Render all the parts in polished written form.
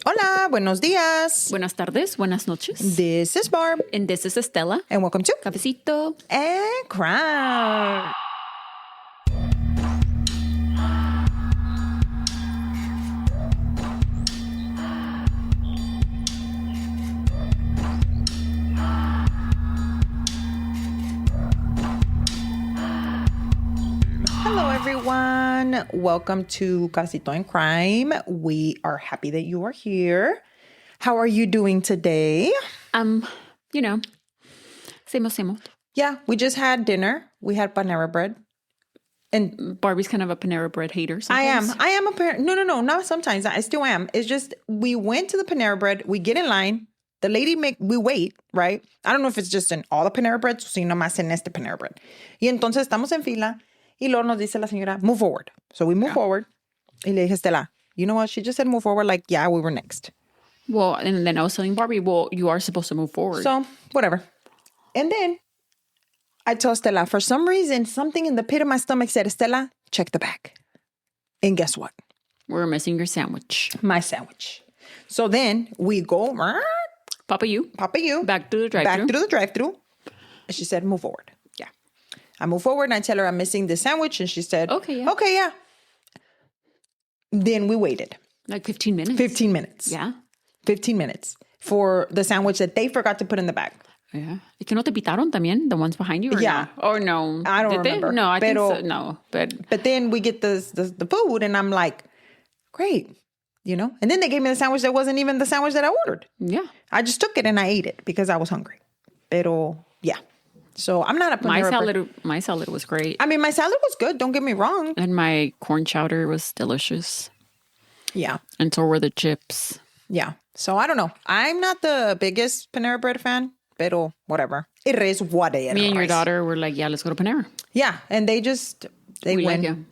Hola, buenos días. Buenas tardes, buenas noches. This is Barb. And this is Estela. And welcome to Cafecito. and Crime. Hello, everyone. Welcome to Cafecito and Crime. We are happy that you are here. How are you doing today? Same old. Yeah, we just had dinner. We had Panera bread. And Barbie's kind of a Panera bread hater sometimes. I am a parent. No, not sometimes. I still am. It's just we went to the Panera bread. We get in line. The lady we wait, right? I don't know if it's just in all the Panera breads o si nomás en este Panera bread. Y entonces estamos en fila y luego nos dice la señora, move forward. So we move forward. Y le dije, Estela, you know what? She just said move forward. Like, yeah, we were next. Well, and then I was telling Barbie, well, you are supposed to move forward. So, whatever. And then I told Stella, for some reason, something in the pit of my stomach said, Stella, check the bag. And guess what? We're missing your sandwich. My sandwich. So then we go, Papa you. back through the drive-thru. And she said, move forward. Yeah. I move forward and I tell her I'm missing the sandwich. And she said, Okay, yeah. Okay, yeah. Then we waited. Like 15 minutes. 15 minutes. Yeah. 15 minutes for the sandwich that they forgot to put in the bag. Yeah. ¿Y que no te pitaron también? The ones behind you? Or Yeah. No? Or no? I don't remember. No, I think Pero- so. No. But then we get the food and I'm like, great, you know? And then they gave me the sandwich that wasn't even the sandwich that I ordered. Yeah. I just took it and I ate it because I was hungry. Pero, yeah. So I'm not a My Panera bread. salad was great. I mean, my salad was good. Don't get me wrong. And my corn chowder was delicious. Yeah. And so were the chips. Yeah. So I don't know. I'm not the biggest Panera bread fan, pero whatever. It is what it is. Me and your daughter were like, yeah, let's go to Panera. Yeah. And they We win. like you.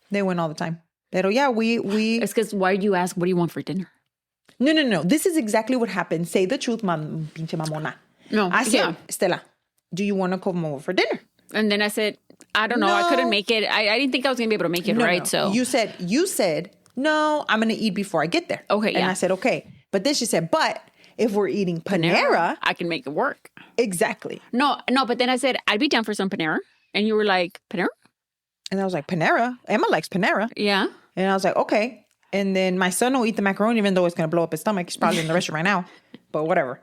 They win all the time. Pero yeah, we. It's because why do you ask, what do you want for dinner? No. This is exactly what happened. Say the truth, pinche mamona. No, I said, yeah. Stella, do you want to come over for dinner? And then I said, I don't know. I couldn't make it. I didn't think I was going to be able to make it, right? No. So You said, no, I'm going to eat before I get there. Okay, And yeah. I said, okay. But then she said, but if we're eating Panera. I can make it work. Exactly. No, but then I said, I'd be down for some Panera. And you were like, Panera? And I was like, Panera? Emma likes Panera. Yeah. And I was like, okay. And then my son will eat the macaroni, even though it's going to blow up his stomach. He's probably in the restaurant right now. But whatever.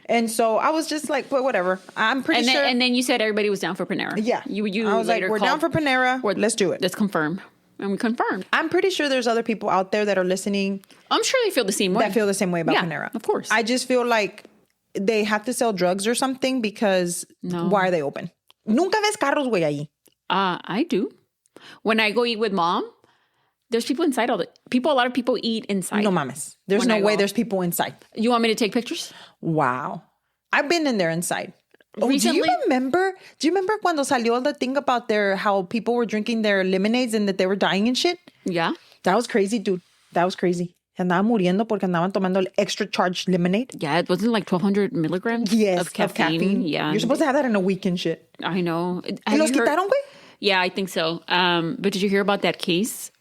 And so I was just like, but whatever. I'm pretty sure. And then you said everybody was down for Panera. Yeah. You I was like, later we're down for Panera. Let's do it. Let's confirm. And we confirmed. I'm pretty sure there's other people out there that are listening I'm sure they feel the same way. that feel the same way about Yeah, Panera. of course. I just feel like they have to sell drugs or something because why are they open? Nunca ves carros, güey, ahí. I do. When I go eat with mom, there's people inside a lot of people eat inside. No mames. There's When no I way go. there's people inside. You want me to take pictures? Wow. I've been in there inside. Oh, Recently? do you remember cuando salió the thing about how people were drinking their lemonades and that they were dying and shit? Yeah. That was crazy, dude. That was crazy. Andaban muriendo porque andaban tomando el extra charged lemonade. Yeah, it wasn't like 1,200 milligrams Yes, of caffeine. Yeah. You're supposed to have that in a week and shit. I know. ¿Y los quitaron, güey? Yeah, I think so. But did you hear about that case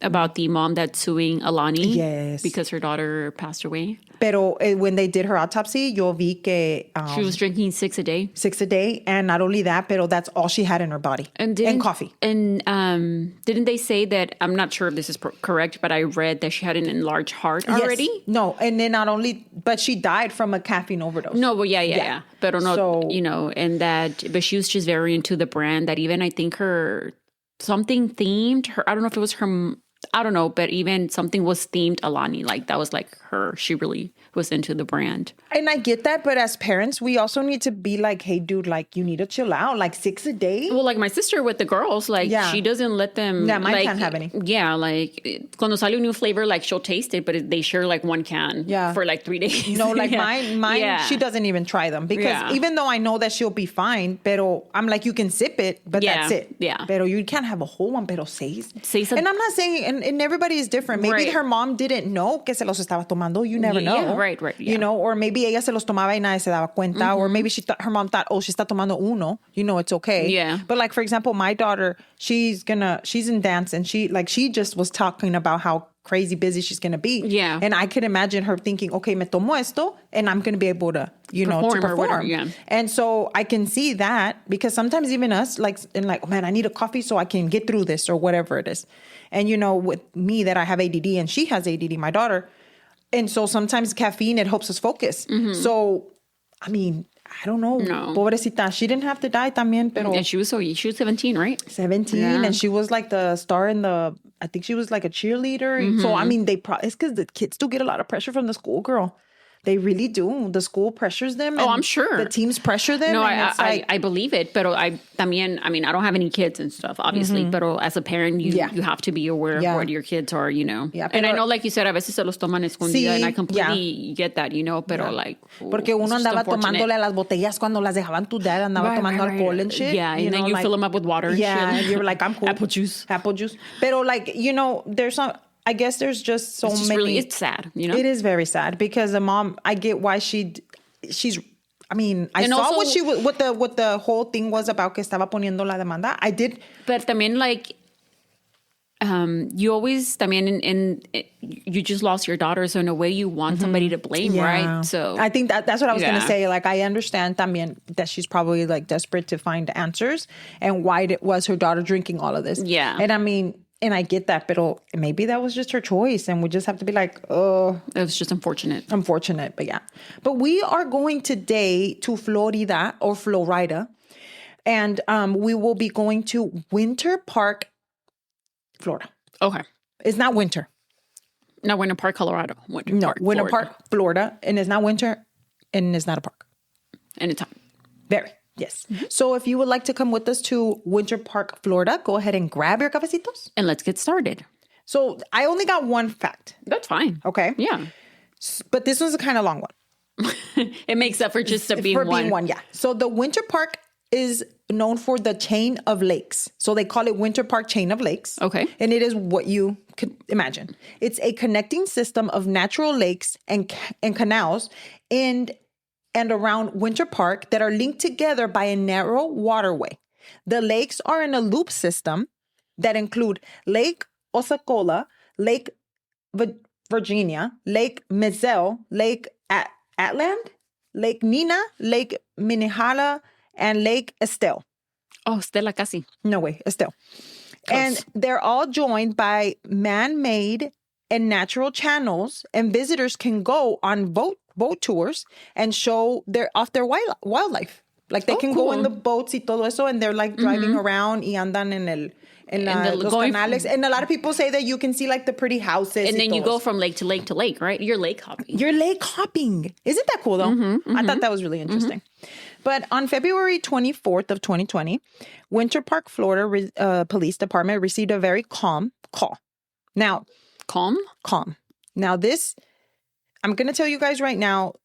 about the mom that's suing Alani? Yes. Because her daughter passed away? Pero when they did her autopsy, yo vi que She was drinking 6 a day. 6 a day. And not only that, pero that's all she had in her body. And coffee. And didn't they say that, I'm not sure if this is correct, but I read that she had an enlarged heart already? Yes. No, and then not only, but she died from a caffeine overdose. No, but yeah. But no, So- and that, but she was just very into the brand that even I think something themed her, I don't know if it was her, I don't know, but even something was themed Alani. Like that was like her. She really was into the brand. And I get that, but as parents, we also need to be like, hey, dude, like you need to chill out. Like 6 a day. Well, like my sister with the girls, like she doesn't let them. Yeah, mine like, can't have any. Yeah, like cuando sale a new flavor, like she'll taste it, but they share like one can. Yeah. For like 3 days. No, like Yeah. mine, Yeah. she doesn't even try them because Yeah. even though I know that she'll be fine, pero I'm like, you can sip it, but that's it. Yeah. Pero you can't have a whole one, pero seis. Seis. And I'm not saying, and everybody is different. Maybe Right. her mom didn't know que se los estaba tomando. You never know. Yeah, right, yeah. You know, or maybe ella se los tomaba y nadie se daba cuenta. Or maybe her mom thought, oh, she está tomando uno. You know, it's okay. Yeah. But like, for example, my daughter, she's in dance and she just was talking about how crazy busy she's going to be. Yeah. And I could imagine her thinking, okay, me tomo esto, and I'm going to be able to, to perform. Or whatever, yeah. And so I can see that because sometimes even us, oh man, I need a coffee so I can get through this or whatever it is. And, with me that I have ADD and she has ADD, my daughter. And so sometimes caffeine, it helps us focus. So, I mean, I don't know. No. Pobrecita, she didn't have to die también, pero... And she was 17, right? 17, Yeah. and she was like the star I think she was like a cheerleader. So, I mean, it's because the kids do get a lot of pressure from the school, girl. They really do. The school pressures them. Oh, I'm sure. The teams pressure them. No, and I believe it. Pero I don't have any kids and stuff, obviously. But as a parent, you have to be aware of what your kids are, Yeah, and I know, like you said, a veces se los toman escondida, and I completely get that, pero like... Porque uno andaba tomándole a las botellas cuando las dejaban tu dad, andaba tomando alcohol and shit. Yeah, and then you fill them up with water and shit. Yeah, you're like, I'm cool. Apple juice. Pero like, there's some... I guess there's just so many. It's sad, It is very sad because the mom. I get why she's. I mean, I saw also, what the whole thing was about. Que estaba poniendo la demanda. I did, but también like, you always también you just lost your daughter, so in a way you want somebody to blame, right? So I think that's what I was gonna say. Like I understand también that she's probably like desperate to find answers and why it was her daughter drinking all of this. Yeah, and I mean. And I get that, but maybe that was just her choice. And we just have to be like, oh. It was just unfortunate. Unfortunate, but yeah. But we are going today to Florida. And we will be going to Winter Park, Florida. Okay. It's not winter. Not Winter Park, Colorado. Winter Park, Florida. And it's not winter and it's not a park. Anytime. Very. Yes. So if you would like to come with us to Winter Park, Florida, go ahead and grab your cafecitos. And let's get started. So I only got one fact. That's fine. Okay. Yeah. But this one's a kind of long one. It makes up for just being one. Yeah. So the Winter Park is known for the chain of lakes. So they call it Winter Park Chain of Lakes. Okay. And it is what you could imagine. It's a connecting system of natural lakes and canals and around Winter Park that are linked together by a narrow waterway. The lakes are in a loop system that include Lake Osacola, Lake Virginia, Lake Mizell, Lake Atland, Lake Nina, Lake Minnehaha, and Lake Estelle. Oh, Stella casi. No way, Estelle. Close. And they're all joined by man-made and natural channels, and visitors can go on boat tours and show their wildlife. Like they can go in the boats y todo eso, and they're like driving around y andan en los canales. And a lot of people say that you can see like the pretty houses. And then you go from lake to lake to lake, right? You're lake hopping. Isn't that cool though? I thought that was really interesting. But on February 24th of 2020, Winter Park, Florida Police Department received a very calm call. Now, Calm. Now this, I'm going to tell you guys right now,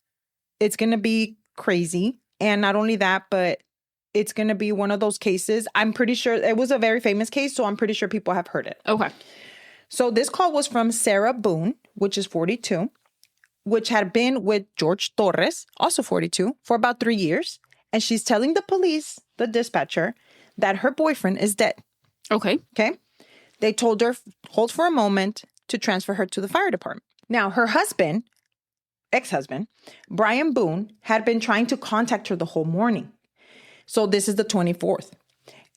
it's going to be crazy. And not only that, but it's going to be one of those cases. I'm pretty sure it was a very famous case, so I'm pretty sure people have heard it. Okay. So this call was from Sarah Boone, which is 42, which had been with Jorge Torres, also 42, for about 3 years. And she's telling the police, the dispatcher, that her boyfriend is dead. Okay. Okay. They told her, hold for a moment, to transfer her to the fire department. Now, her ex-husband, Brian Boone, had been trying to contact her the whole morning. So this is the 24th.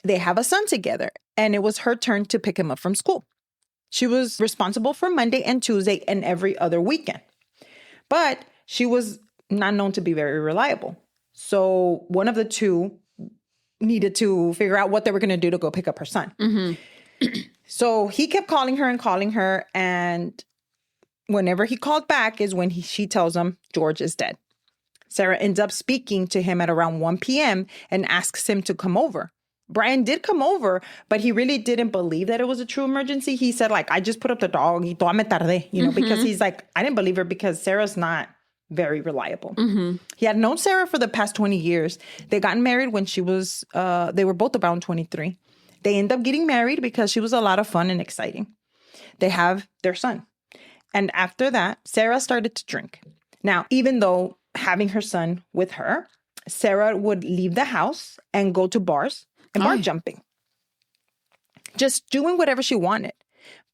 They have a son together, and it was her turn to pick him up from school. She was responsible for Monday and Tuesday and every other weekend. But she was not known to be very reliable. So one of the two needed to figure out what they were going to do to go pick up her son. So he kept calling her, and whenever he called back is when she tells him George is dead. Sarah ends up speaking to him at around 1 p.m. and asks him to come over. Brian did come over, but he really didn't believe that it was a true emergency. He said, like, I just put up the dog, y toda me tardé, because he's like, I didn't believe her because Sarah's not very reliable. He had known Sarah for the past 20 years. They got married when they were both around 23. They end up getting married because she was a lot of fun and exciting. They have their son. And after that, Sarah started to drink. Now, even though having her son with her, Sarah would leave the house and go to bars and bar jumping. Just doing whatever she wanted.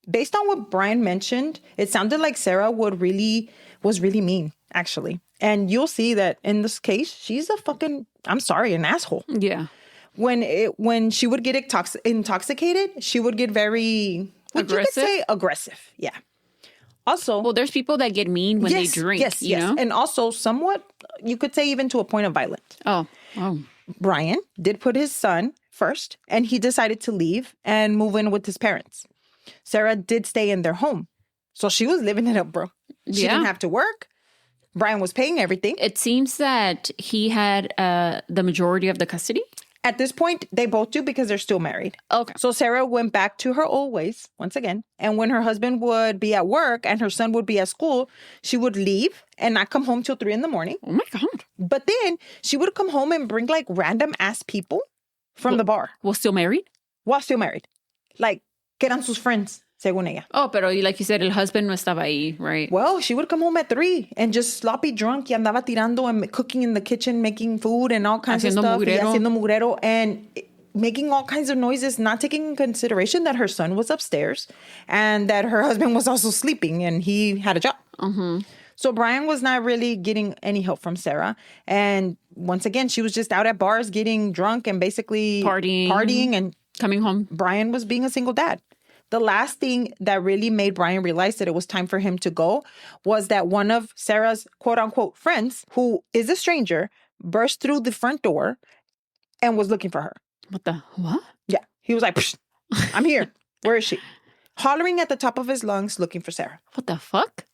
based on what Brian mentioned, it sounded like Sarah was really mean, actually. And you'll see that in this case, she's an asshole. Yeah. When she would get intoxicated, she would get very Aggressive? You could say aggressive. Yeah. Also, Well, there's people that get mean when they drink. Yes, you know? And also somewhat, you could say even to a point of violence. Oh. Brian did put his son first, and he decided to leave and move in with his parents. Sarah did stay in their home. So she was living it up, bro. She didn't have to work. Brian was paying everything. It seems that he had the majority of the custody. At this point, they both do because they're still married. Okay. So Sarah went back to her old ways once again. And when her husband would be at work and her son would be at school, she would leave and not come home till 3 a.m. Oh my God. But then she would come home and bring like random ass people from the bar. Well, still married? While still married. Like, que eran sus friends, según ella. Oh, pero like you said, el husband no estaba ahí, right? Well, she would come home at 3 and just sloppy drunk y andaba tirando and cooking in the kitchen, making food and all kinds Haciendo of stuff. mugrero. Y haciendo mugrero and making all kinds of noises, not taking in consideration that her son was upstairs and that her husband was also sleeping and he had a job. Mm-hmm. So Brian was not really getting any help from Sarah. And once again, she was just out at bars getting drunk and basically partying and coming home. Brian was being a single dad. The last thing that really made Brian realize that it was time for him to go was that one of Sarah's quote unquote friends, who is a stranger, burst through the front door and was looking for her. What? Yeah. He was like, Psh, I'm here. Where is she? Hollering at the top of his lungs, looking for Sarah. What the fuck?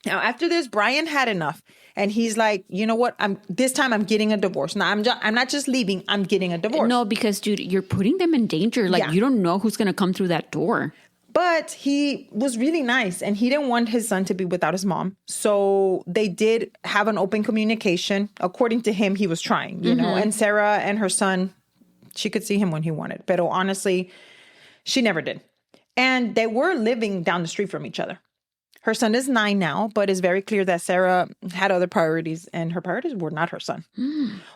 Now, after this, Brian had enough. And he's like, you know what? This time I'm getting a divorce. Now, I'm not just leaving. I'm getting a divorce. No, because, dude, you're putting them in danger. Like, you don't know who's going to come through that door. But he was really nice. And he didn't want his son to be without his mom. So they did have an open communication. According to him, he was trying, you know. And Sarah and her son, she could see him when he wanted. But honestly, she never did. And they were living down the street from each other. Her son is 9 now, but it's very clear that Sarah had other priorities, and her priorities were not her son.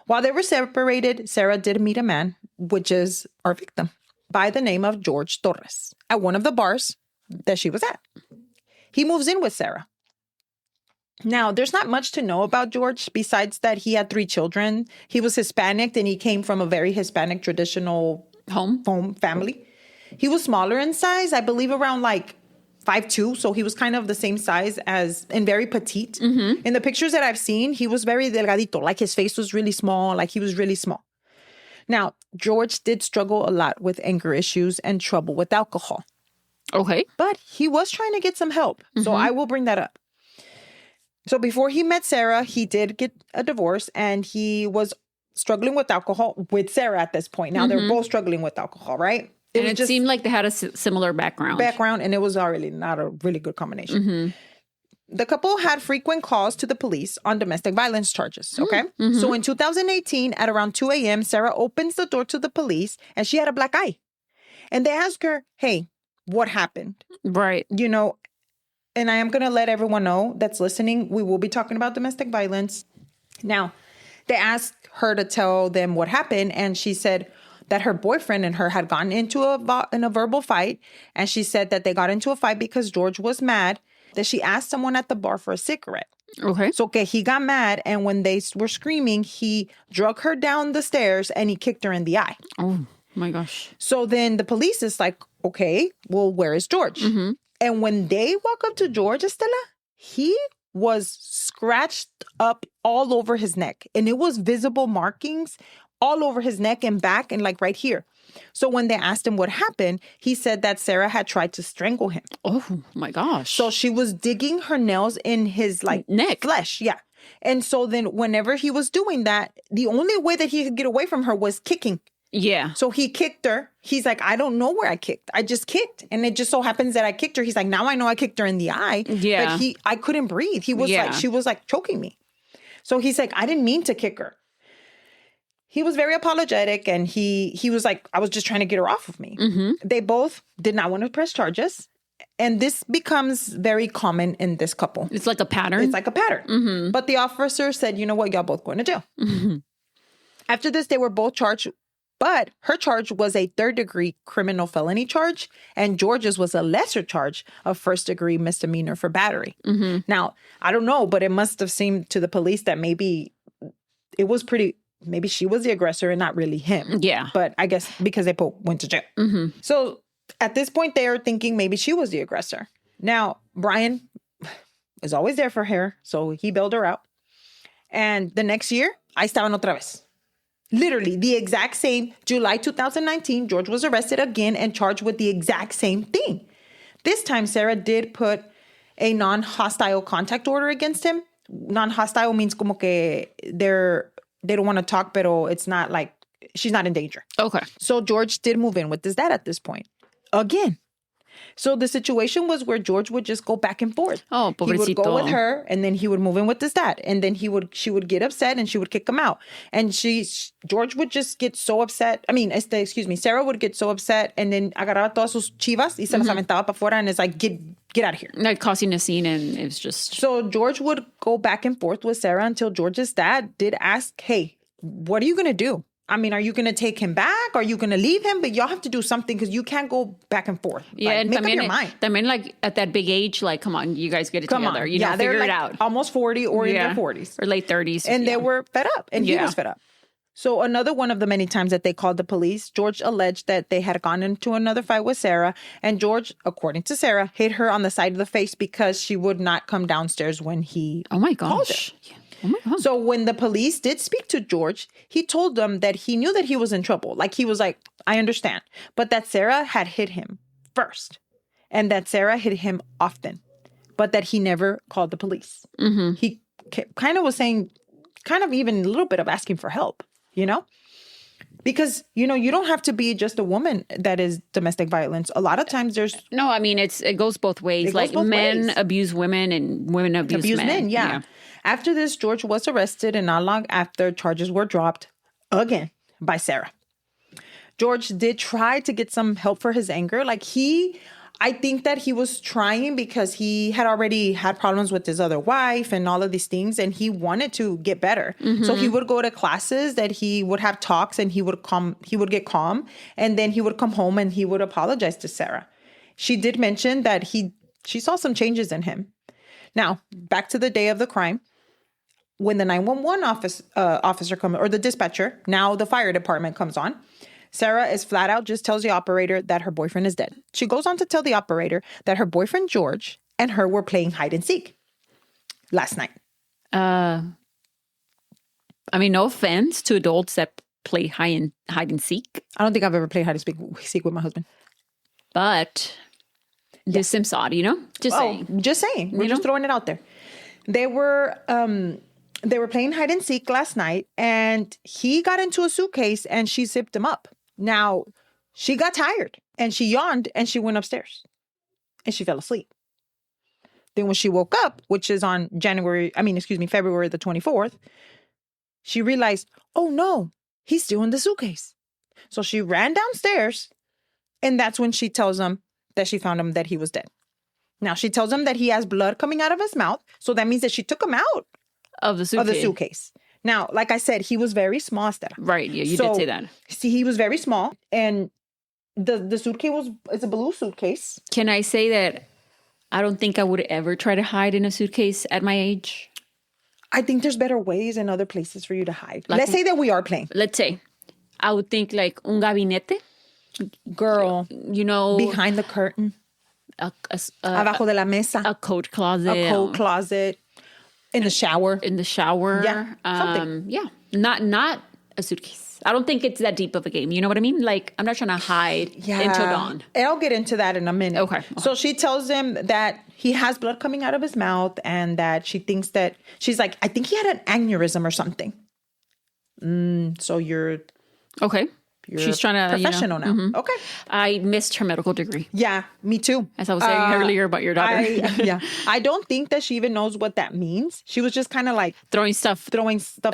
While they were separated, Sarah did meet a man, which is our victim, by the name of Jorge Torres, at one of the bars that she was at. He moves in with Sarah. Now, there's not much to know about George besides that he had 3 children. He was Hispanic, and he came from a very Hispanic traditional home family. He was smaller in size, I believe around like 5'2", so he was kind of the same size as, and very petite. In the pictures that I've seen, he was very delgadito, like his face was really small, like he was really small. Now, George did struggle a lot with anger issues and trouble with alcohol. Okay. But he was trying to get some help, so I will bring that up. So before he met Sarah, he did get a divorce, and he was struggling with alcohol with Sarah at this point. Now, they're both struggling with alcohol, right? It seemed like they had a similar background. And it was already not a really good combination. The couple had frequent calls to the police on domestic violence charges, okay? So in 2018, at around 2 a.m., Sarah opens the door to the police, and she had a black eye. And they ask her, hey, what happened? Right. You know, and I am going to let everyone know that's listening, we will be talking about domestic violence. Now, they asked her to tell them what happened, and she said that her boyfriend and her had gotten into a verbal fight. And she said that they got into a fight because George was mad, that she asked someone at the bar for a cigarette. Okay. So, he got mad. And when they were screaming, he drug her down the stairs and he kicked her in the eye. Oh, my gosh. So then the police is like, okay, well, where is George? And when they walk up to George, Estela, he was scratched up all over his neck. And it was visible markings all over his neck and back and like right here. So when they asked him what happened, he said that Sarah had tried to strangle him. Oh my gosh. So she was digging her nails in his like neck flesh. Yeah. And so then whenever he was doing that, the only way that he could get away from her was kicking. Yeah. So he kicked her. He's like, I don't know where I kicked. I just kicked. And it just so happens that I kicked her. He's like, now I know I kicked her in the eye. Yeah. But I couldn't breathe. He was like, she was like choking me. So he's like, I didn't mean to kick her. He was very apologetic, and he was like, I was just trying to get her off of me. They both did not want to press charges. And this becomes very common in this couple. It's like a pattern. It's like a pattern. But the officer said, you know what, y'all both going to jail. After this, they were both charged But her charge was a third-degree criminal felony charge, and George's was a lesser charge of first-degree misdemeanor for battery. Now, I don't know, but it must have seemed to the police that maybe it was maybe she was the aggressor and not really him. Yeah. But I guess because they both went to jail. So at this point, they are thinking maybe she was the aggressor. Now, Brian is always there for her, so he bailed her out. And the next year, ahí estaban otra vez. Literally, the exact same. July 2019, George was arrested again and charged with the exact same thing. This time, Sarah did put a non-hostile contact order against him. Non-hostile means como que they don't want to talk, pero it's not like she's not in danger. Okay. So George did move in with his dad at this point. Again. So the situation was where George would just go back and forth. Oh, pobrecito. He would go with her, and then he would move in with his dad. And then she would get upset, and she would kick him out. And George would just get so upset. Sarah would get so upset, and then agarraba todas sus chivas y se las aventaba para afuera, and it's like, get out of here. Like causing a scene, and it was just... So George would go back and forth with Sarah until George's dad did ask, hey, what are you going to do? I mean, are you going to take him back? Are you going to leave him? But y'all have to do something because you can't go back and forth. Yeah, like, and make up your mind. También, like, at that big age, like, come on, you guys get it together. You know, figure like it out. Almost 40 or in their 40s. Or late 30s. And they were fed up. And he was fed up. So another one of the many times that they called the police, George alleged that they had gone into another fight with Sarah. And George, according to Sarah, hit her on the side of the face because she would not come downstairs when he Oh my called gosh. her. Yeah. Oh my God. So when the police did speak to George, he told them that he knew that he was in trouble. Like, he was like, I understand. But that Sarah had hit him first. And that Sarah hit him often. But that he never called the police. He kind of was saying, kind of even a little bit of asking for help, you know? Because, you know, you don't have to be just a woman that is domestic violence. A lot of times there's... No, I mean, it goes both ways. Like, men abuse women and women abuse men. Yeah. After this, George was arrested, and not long after, charges were dropped again by Sarah. George did try to get some help for his anger. Like, I think that he was trying because he had already had problems with his other wife and all of these things, and he wanted to get better. So he would go to classes that he would have talks, and he would get calm, and then he would come home and he would apologize to Sarah. She did mention that she saw some changes in him. Now, back to the day of the crime. When the 911 officer comes, or the dispatcher, now the fire department comes on, Sarah is flat out just tells the operator that her boyfriend is dead. She goes on to tell the operator that her boyfriend George and her were playing hide and seek last night. I mean, no offense to adults that play hide and seek. I don't think I've ever played hide and seek with my husband. But this seems odd, you know? Just saying. We're just throwing it out there. They were playing hide and seek last night, and he got into a suitcase and she zipped him up. Now, she got tired and she yawned and she went upstairs and she fell asleep. Then when she woke up, which is on February the 24th, she realized, oh no, he's still in the suitcase. So she ran downstairs, and that's when she tells him that she found him, that he was dead. Now, she tells him that he has blood coming out of his mouth. So that means that she took him out of the suitcase. Now, like I said, he was very small, Estela. Right. Yeah, you did say that. See, he was very small, and the suitcase it's a blue suitcase. Can I say that I don't think I would ever try to hide in a suitcase at my age? I think there's better ways and other places for you to hide. Like, let's say that we are playing. Let's say. I would think like un gabinete. Girl. You know. Behind the curtain. Abajo de la mesa. A coat closet. A coat closet. In the shower. Yeah. Something. Yeah. Not a suitcase. I don't think it's that deep of a game. You know what I mean? Like, I'm not trying to hide until dawn. And I'll get into that in a minute. Okay. So she tells him that he has blood coming out of his mouth, and that she thinks that, she's like, I think he had an aneurysm or something. So you're... Okay. She's trying to... professional now. Mm-hmm. Okay. I missed her medical degree. Yeah, me too. As I was saying earlier about your daughter. I don't think that she even knows what that means. She was just kind of like... Throwing stuff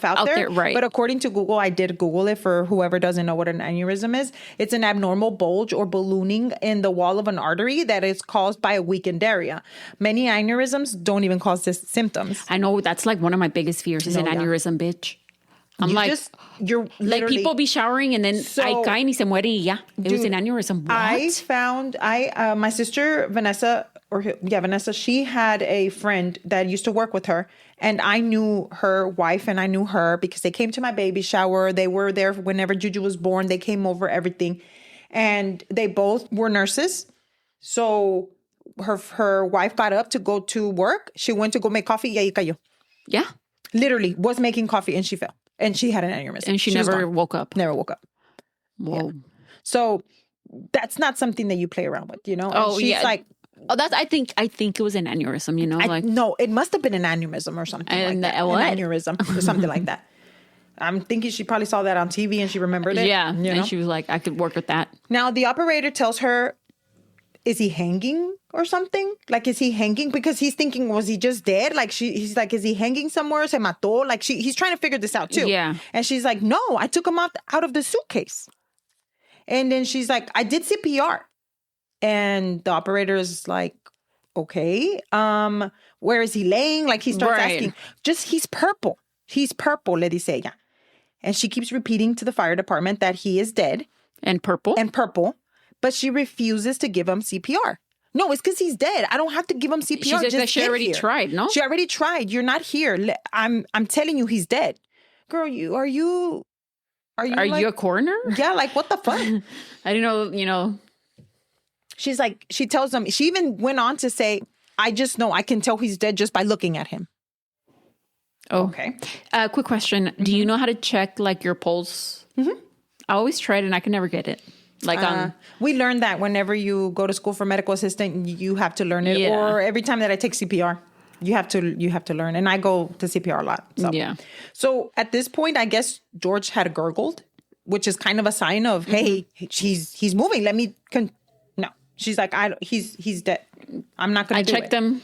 out there. Right. But according to Google, I did Google it for whoever doesn't know what an aneurysm is. It's an abnormal bulge or ballooning in the wall of an artery that is caused by a weakened area. Many aneurysms don't even cause this symptoms. I know, that's like one of my biggest fears is an aneurysm, bitch. I'm you're like literally, people be showering and then ay caen y se muere y ya. It was an aneurysm. What? My sister, Vanessa, she had a friend that used to work with her. And I knew her wife and I knew her because they came to my baby shower. They were there whenever Juju was born. They came over, everything. And they both were nurses. So her wife got up to go to work. She went to go make coffee. Y ahí cayó. Yeah. Literally was making coffee and she fell. And she had an aneurysm. And she never woke up. Never woke up. Whoa. Yeah. So that's not something that you play around with, you know? And Oh, she's yeah. like, I think it was an aneurysm, you know? no, it must have been an aneurysm or something like that. What? An aneurysm or something like that. I'm thinking she probably saw that on TV and she remembered it. Yeah. You know? And she was like, I could work with that. Now, the operator tells her, is he hanging or something? Like, is he hanging? Because he's thinking, was he just dead? Like, he's like, is he hanging somewhere? Se mató? Like, he's trying to figure this out too. Yeah. And she's like, no, I took him out of the suitcase. And then she's like, I did CPR. And the operator is like, okay, where is he laying? Like, he starts asking, he's purple. He's purple, le dice ella. And she keeps repeating to the fire department that he is dead. And purple. But she refuses to give him CPR. No, it's because he's dead. I don't have to give him CPR. She said that she already tried, no? She already tried. You're not here. I'm telling you he's dead. Girl, are you a coroner? Yeah, like what the fuck? I don't know, you know. She's like, she tells him, she even went on to say, I just know I can tell he's dead just by looking at him. Oh. Okay. Quick question. Mm-hmm. Do you know how to check like your pulse? Mm-hmm. I always tried and I can never get it. Like we learned that whenever you go to school for medical assistant, you have to learn it. Yeah. Or every time that I take CPR, you have to learn. And I go to CPR a lot. So. Yeah. So at this point, I guess George had gurgled, which is kind of a sign of, hey, he's moving. Let me. No, she's like, he's dead. I'm not going to do it. I checked him.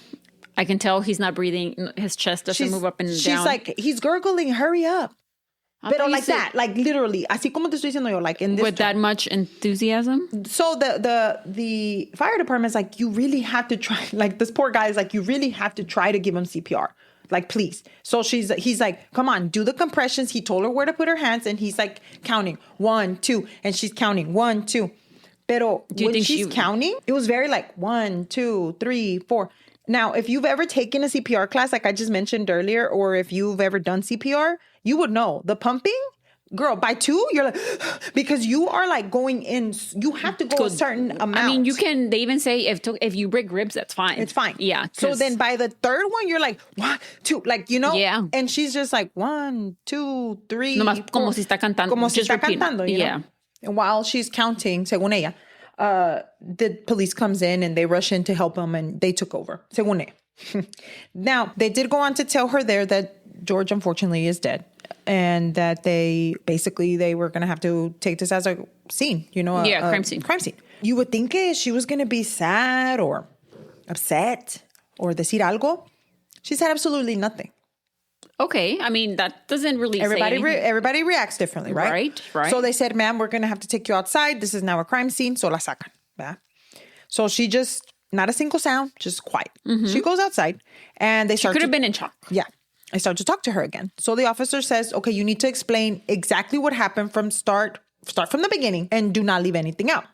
I can tell he's not breathing. His chest doesn't move up and down. She's like, he's gurgling. Hurry up. Pero like that, like literally, así como te estoy diciendo yo, like in this. With that much enthusiasm? So the fire department's like, you really have to try, like this poor guy is like, you really have to try to give him CPR. Like, please. So he's like, come on, do the compressions. He told her where to put her hands and he's like counting 1, 2, and she's counting 1, 2. Pero when she's counting, it was very like 1, 2, 3, 4. Now, if you've ever taken a CPR class, like I just mentioned earlier, or if you've ever done CPR, you would know the pumping, girl, by 2, you're like, because you are like going in, you have to go a certain amount. I mean, they even say if you break ribs, that's fine. It's fine. Yeah. So then by the 3rd one, you're like, 1, 2, like, you know? Yeah. And she's just like, 1, 2, 3. Nomás 4. como si está cantando. Como si está repeating. cantando, you know? And while she's counting, según ella, the police comes in and they rush in to help him and they took over, según ella. Now, they did go on to tell her there that George, unfortunately, is dead. And that they were going to have to take this as a scene, you know? Crime scene. Crime scene. You would think she was going to be sad or upset or decir algo. She said absolutely nothing. Okay. I mean, that doesn't really everybody reacts differently, right? Right. So they said, ma'am, we're going to have to take you outside. This is now a crime scene. So la sacan. ¿Verdad? So she just, not a single sound, just quiet. Mm-hmm. She goes outside and they start. She could have been in shock. Yeah. I start to talk to her again. So the officer says, okay, you need to explain exactly what happened from start from the beginning and do not leave anything out.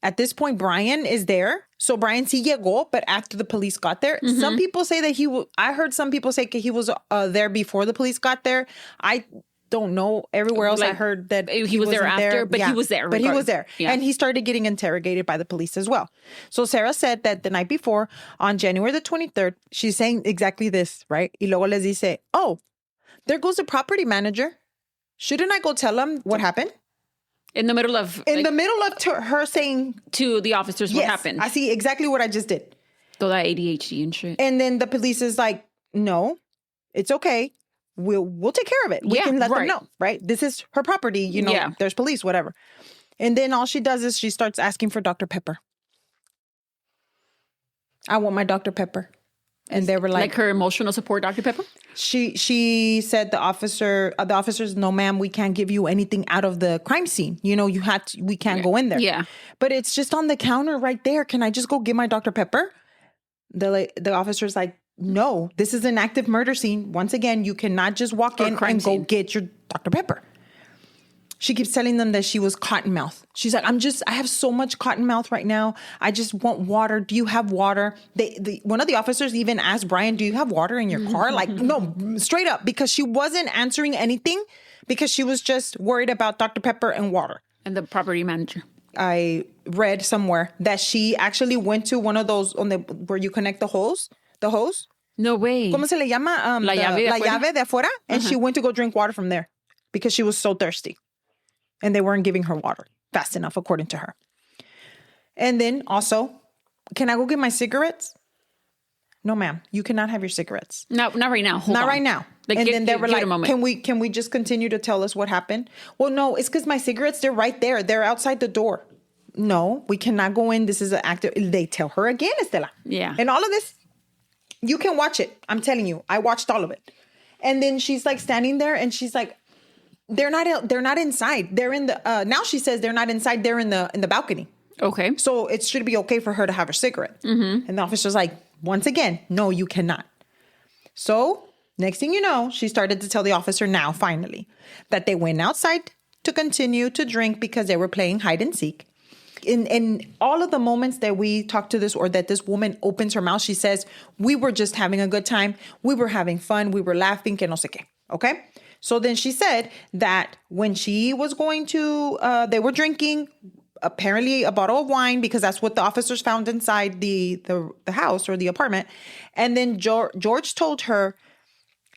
At this point, Brian is there. So Brian sí llegó, but after the police got there. Mm-hmm. Some people say that I heard some people say that he was there before the police got there. I don't know. Everywhere else I heard that he was there after, but he was there. But he was there. Yeah. And he started getting interrogated by the police as well. So Sarah said that the night before, on January the 23rd, she's saying exactly this, right? Y luego les dice, oh, there goes the property manager. Shouldn't I go tell him what happened? In the middle of her saying to the officers what happened. I see exactly what I just did. Toda ADHD and shit. And then the police is like, no, it's okay. We'll take care of it. We can let them know, right? This is her property. You know, there's police, whatever. And then all she does is she starts asking for Dr. Pepper. I want my Dr. Pepper. And they were like her emotional support, Dr. Pepper? She said the officers, no, ma'am, we can't give you anything out of the crime scene. You know, we can't go in there. Yeah. But it's just on the counter right there. Can I just go get my Dr. Pepper? The officer's like, no, this is an active murder scene. Once again, you cannot just walk in and go get your Dr. Pepper. She keeps telling them that she was cotton mouth. She's like, I have so much cotton mouth right now. I just want water. Do you have water? One of the officers even asked Brian, do you have water in your car? Like, no, straight up, because she wasn't answering anything because she was just worried about Dr. Pepper and water. And the property manager. I read somewhere that she actually went to one of those where you connect the hose. No way. ¿Cómo se le llama? La llave de afuera. And she went to go drink water from there because she was so thirsty. And they weren't giving her water fast enough, according to her. And then also, can I go get my cigarettes? No, ma'am. You cannot have your cigarettes. No, not right now. Hold on. Right now. Like, and then they were like, can we just continue to tell us what happened? Well, no, it's because my cigarettes, they're right there. They're outside the door. No, we cannot go in. This is an active. They tell her again, Estela. Yeah. And all of this, you can watch it. I'm telling you, I watched all of it. And then she's like standing there and she's like, they're not inside. They're in the, now she says they're not inside. They're in the balcony. Okay. So it should be okay for her to have her cigarette. Mm-hmm. And the officer's like, once again, no, you cannot. So next thing you know, she started to tell the officer now, finally, that they went outside to continue to drink because they were playing hide and seek. In all of the moments that we talk to this or that this woman opens her mouth, she says, we were just having a good time. We were having fun. We were laughing, que no sé qué. Okay? So then she said that when she was going to, they were drinking apparently a bottle of wine because that's what the officers found inside the house or the apartment. And then George told her,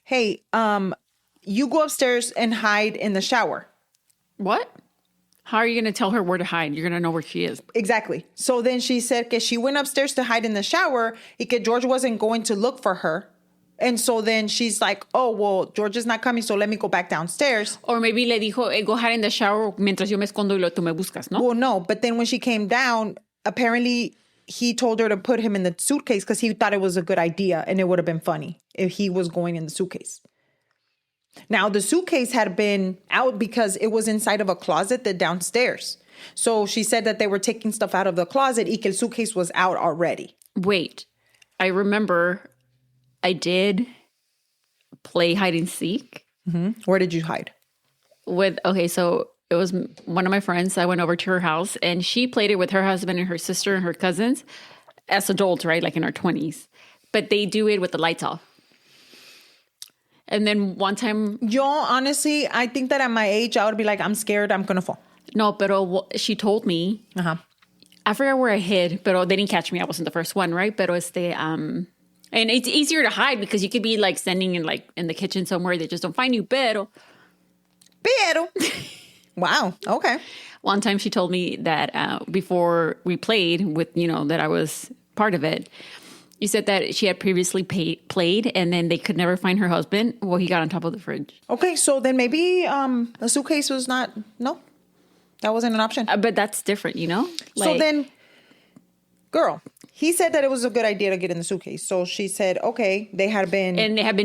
hey, you go upstairs and hide in the shower. What? How are you going to tell her where to hide? You're going to know where she is. Exactly. So then she said that she went upstairs to hide in the shower y que George wasn't going to look for her. And so then she's like, oh, well, George is not coming, so let me go back downstairs. Or maybe le dijo, go hide in the shower mientras yo me escondo y tú me buscas, ¿no? Well, no. But then when she came down, apparently he told her to put him in the suitcase because he thought it was a good idea and it would have been funny if he was going in the suitcase. Now, the suitcase had been out because it was inside of a closet downstairs. So she said that they were taking stuff out of the closet y que el suitcase was out already. Wait, I remember I play hide and seek. Mm-hmm. Where did you hide? So it was one of my friends. I went over to her house and she played it with her husband and her sister and her cousins as adults, right? Like in our 20s. But they do it with the lights off. And then one time... Yo, honestly, I think that at my age, I would be like, I'm scared, I'm going to fall. No, pero she told me... Uh-huh. I forgot where I hid, pero they didn't catch me. I wasn't the first one, right? Pero and it's easier to hide because you could be like standing in the kitchen somewhere. They just don't find you. Pero. Wow. Okay. One time she told me that before we played with, that I was part of it. You said that she had previously played and then they could never find her husband. Well, he got on top of the fridge. Okay. So then maybe a suitcase was not. No, that wasn't an option. But that's different, So then, girl, he said that it was a good idea to get in the suitcase. So she said, okay, they had been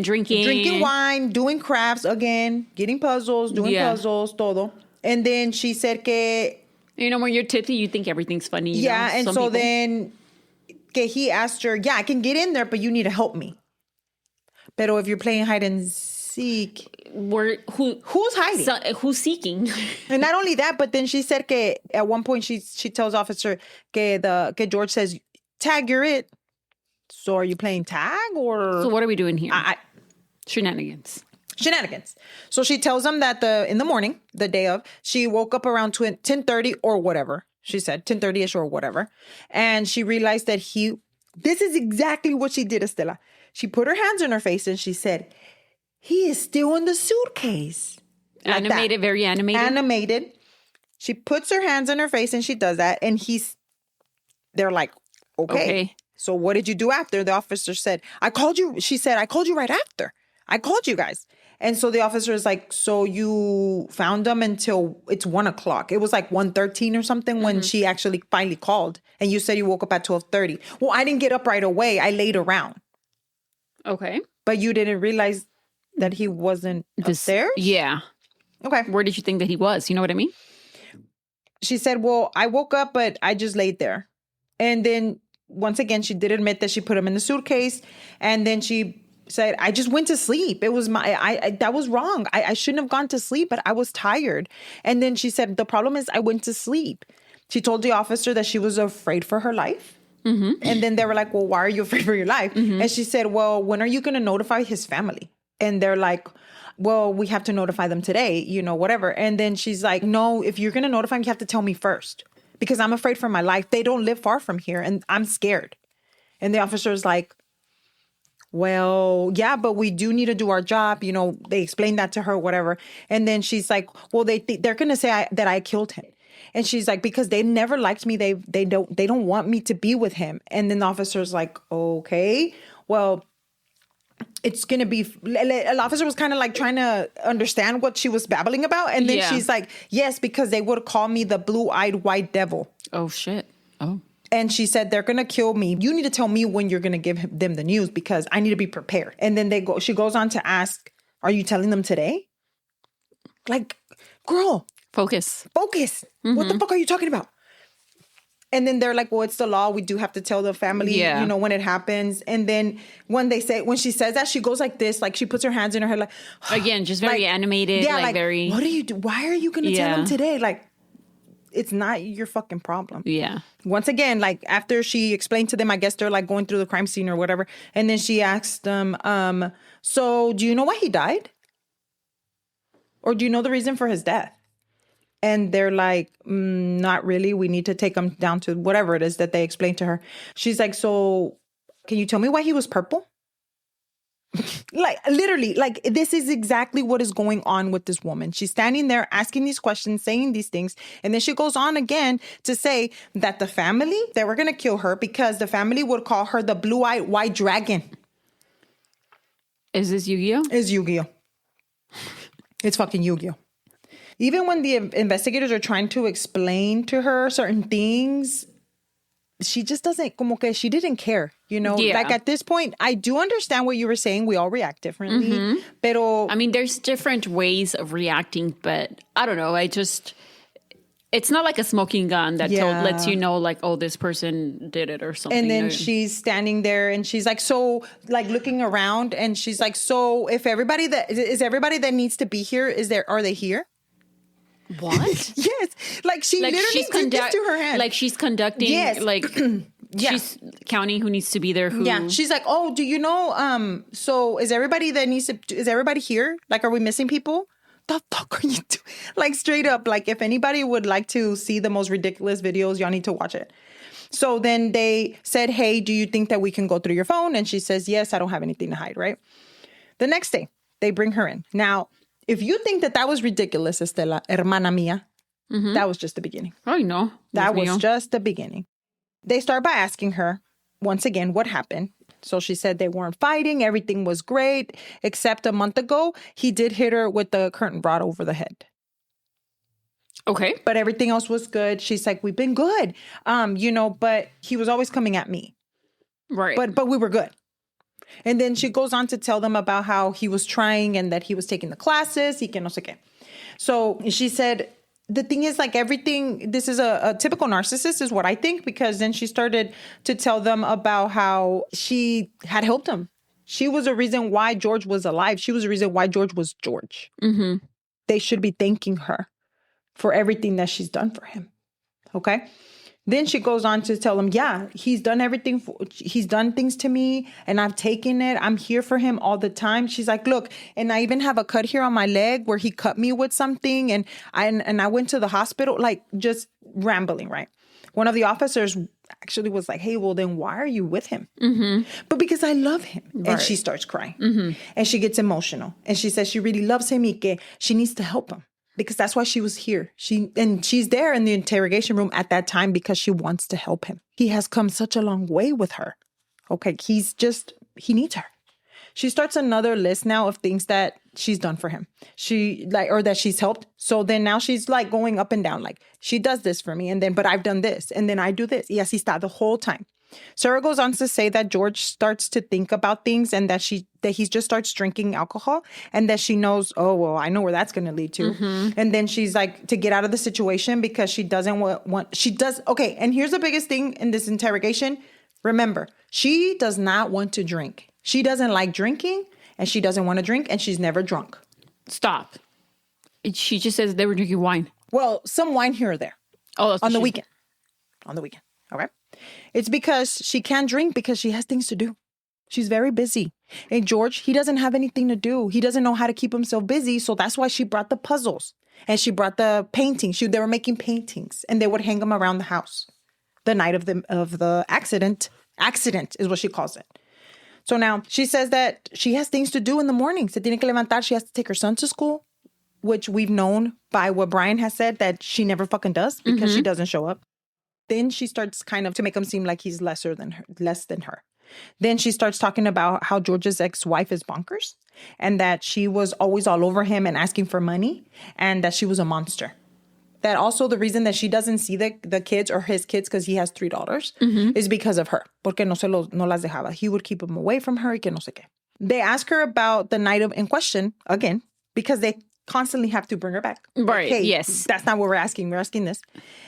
drinking wine, doing crafts again, getting puzzles, puzzles, todo. And then she said que... when you're tipsy, you think everything's funny. Yeah, and so then que he asked her, yeah, I can get in there, but you need to help me. Pero if you're playing hide and seek... Who's hiding? Who's seeking? And not only that, but then she said que at one point she tells officer que George says, tag, you're it. So are you playing tag or... So what are we doing here? Shenanigans. So she tells him that in the morning, the day of, she woke up around 10:30 or whatever. She said 10:30ish or whatever. And she realized that this is exactly what she did, Estela. She put her hands on her face and she said, he is still in the suitcase. Like animated, that. Very animated. Animated. She puts her hands on her face and she does that. And they're like, okay. So what did you do after? The officer said, I called you. She said, I called you right after. I called you guys. And so the officer is like, so you found them until it's 1:00. It was like 1:13 or something when she actually finally called. And you said you woke up at 12:30. Well, I didn't get up right away. I laid around. Okay. But you didn't realize that he wasn't upstairs? Yeah. Okay. Where did you think that he was? You know what I mean? She said, well, I woke up, but I just laid there. And then once again, she did admit that she put him in the suitcase. And then she said, I just went to sleep. It was that was wrong. I shouldn't have gone to sleep, but I was tired. And then she said, the problem is I went to sleep. She told the officer that she was afraid for her life. Mm-hmm. And then they were like, well, why are you afraid for your life? Mm-hmm. And she said, well, when are you going to notify his family? And they're like, well, we have to notify them today, whatever. And then she's like, no, if you're going to notify them, you have to tell me first because I'm afraid for my life. They don't live far from here and I'm scared. And the officer's like, well, yeah, but we do need to do our job. They explained that to her, whatever. And then she's like, well, they're going to say that I killed him. And she's like, because they never liked me. They don't want me to be with him. And then the officer's like, okay, well, it's going to be, the officer was kind of like trying to understand what she was babbling about. And then she's like, yes, because they would call me the blue-eyed white devil. Oh, shit. Oh. And she said, they're going to kill me. You need to tell me when you're going to give them the news because I need to be prepared. And then she goes on to ask, are you telling them today? Like, girl. Focus. Mm-hmm. What the fuck are you talking about? And then they're like, well, it's the law. We do have to tell the family, when it happens. And then when she says that, she goes like this, like she puts her hands in her head, like, again, just very animated, like very. What do you do? Why are you going to tell them today? Like, it's not your fucking problem. Yeah. Once again, like after she explained to them, I guess they're like going through the crime scene or whatever. And then she asked them, so do you know why he died? Or do you know the reason for his death? And they're like, not really. We need to take him down to whatever it is that they explained to her. She's like, so can you tell me why he was purple? Like, literally, like, this is exactly what is going on with this woman. She's standing there asking these questions, saying these things. And then she goes on again to say that the family, they were going to kill her because the family would call her the blue-eyed white dragon. Is this Yu-Gi-Oh? It's Yu-Gi-Oh. It's fucking Yu-Gi-Oh. Even when the investigators are trying to explain to her certain things, she just doesn't, como que she didn't care, Like at this point, I do understand what you were saying. We all react differently. Mm-hmm. Pero, I mean, there's different ways of reacting, but I don't know. It's not like a smoking gun that lets you know, like, oh, this person did it or something. And then she's standing there and she's like, so, like, looking around and she's like, so if everybody that needs to be here, are they here? What? Yes. Like she literally did this to her hand. Like she's conducting, like she's counting who needs to be there. Who? Yeah. She's like, oh, do you know, so is everybody here? Like, are we missing people? The fuck are you doing? Like straight up, like if anybody would like to see the most ridiculous videos, y'all need to watch it. So then they said, hey, do you think that we can go through your phone? And she says, yes, I don't have anything to hide, right? The next day, they bring her in. Now, if you think that was ridiculous, Estela, hermana mía, that was just the beginning. Oh, no. That was just the beginning. They start by asking her, once again, what happened? So she said they weren't fighting. Everything was great, except a month ago, he did hit her with the curtain rod over the head. Okay. But everything else was good. She's like, we've been good. But he was always coming at me. Right. But we were good. And then she goes on to tell them about how he was trying and that he was taking the classes, y que no sé qué. So she said, the thing is, like, everything, this is a typical narcissist is what I think, because then she started to tell them about how she had helped him. She was a reason why George was alive. She was a reason why George was George. Mm-hmm. They should be thanking her for everything that she's done for him. Okay? Then she goes on to tell him, yeah, he's done everything. He's done things to me and I've taken it. I'm here for him all the time. She's like, look, and I even have a cut here on my leg where he cut me with something. And I went to the hospital, like just rambling, right? One of the officers actually was like, hey, well, then why are you with him? Mm-hmm. But because I love him. Right. And she starts crying. Mm-hmm. And she gets emotional. And she says she really loves him y que she needs to help him. Because that's why she was here. She's there in the interrogation room at that time because she wants to help him. He has come such a long way with her. Okay, he needs her. She starts another list now of things that she's done for him. Or that she's helped. So then now she's like going up and down. Like, she does this for me. And then, but I've done this. And then I do this. Y así está the whole time. Sarah goes on to say that George starts to think about things and that he just starts drinking alcohol and that she knows, oh, well, I know where that's going to lead to. Mm-hmm. And then she's like, to get out of the situation because she doesn't want, okay. And here's the biggest thing in this interrogation. Remember, she does not want to drink. She doesn't like drinking, and she doesn't want to drink, and she's never drunk. Stop. She just says they were drinking wine. Well, some wine here or there. Oh, that's on the weekend. On the weekend. Okay. It's because she can't drink because she has things to do. She's very busy. And George, he doesn't have anything to do. He doesn't know how to keep himself busy. So that's why she brought the puzzles and she brought the paintings. They were making paintings and they would hang them around the house the night of the accident. Accident is what she calls it. So now she says that she has things to do in the morning. Se tiene que levantar. She has to take her son to school, which we've known by what Brian has said that she never fucking does because she doesn't show up. Then she starts kind of to make him seem like he's less than her. Then she starts talking about how George's ex-wife is bonkers and that she was always all over him and asking for money and that she was a monster. That also the reason that she doesn't see the kids or his kids because he has three daughters is because of her. Porque no las dejaba. He would keep them away from her y que no sé qué. They ask her about the night in question again because they constantly have to bring her back. Right, hey, yes. That's not what we're asking. We're asking this.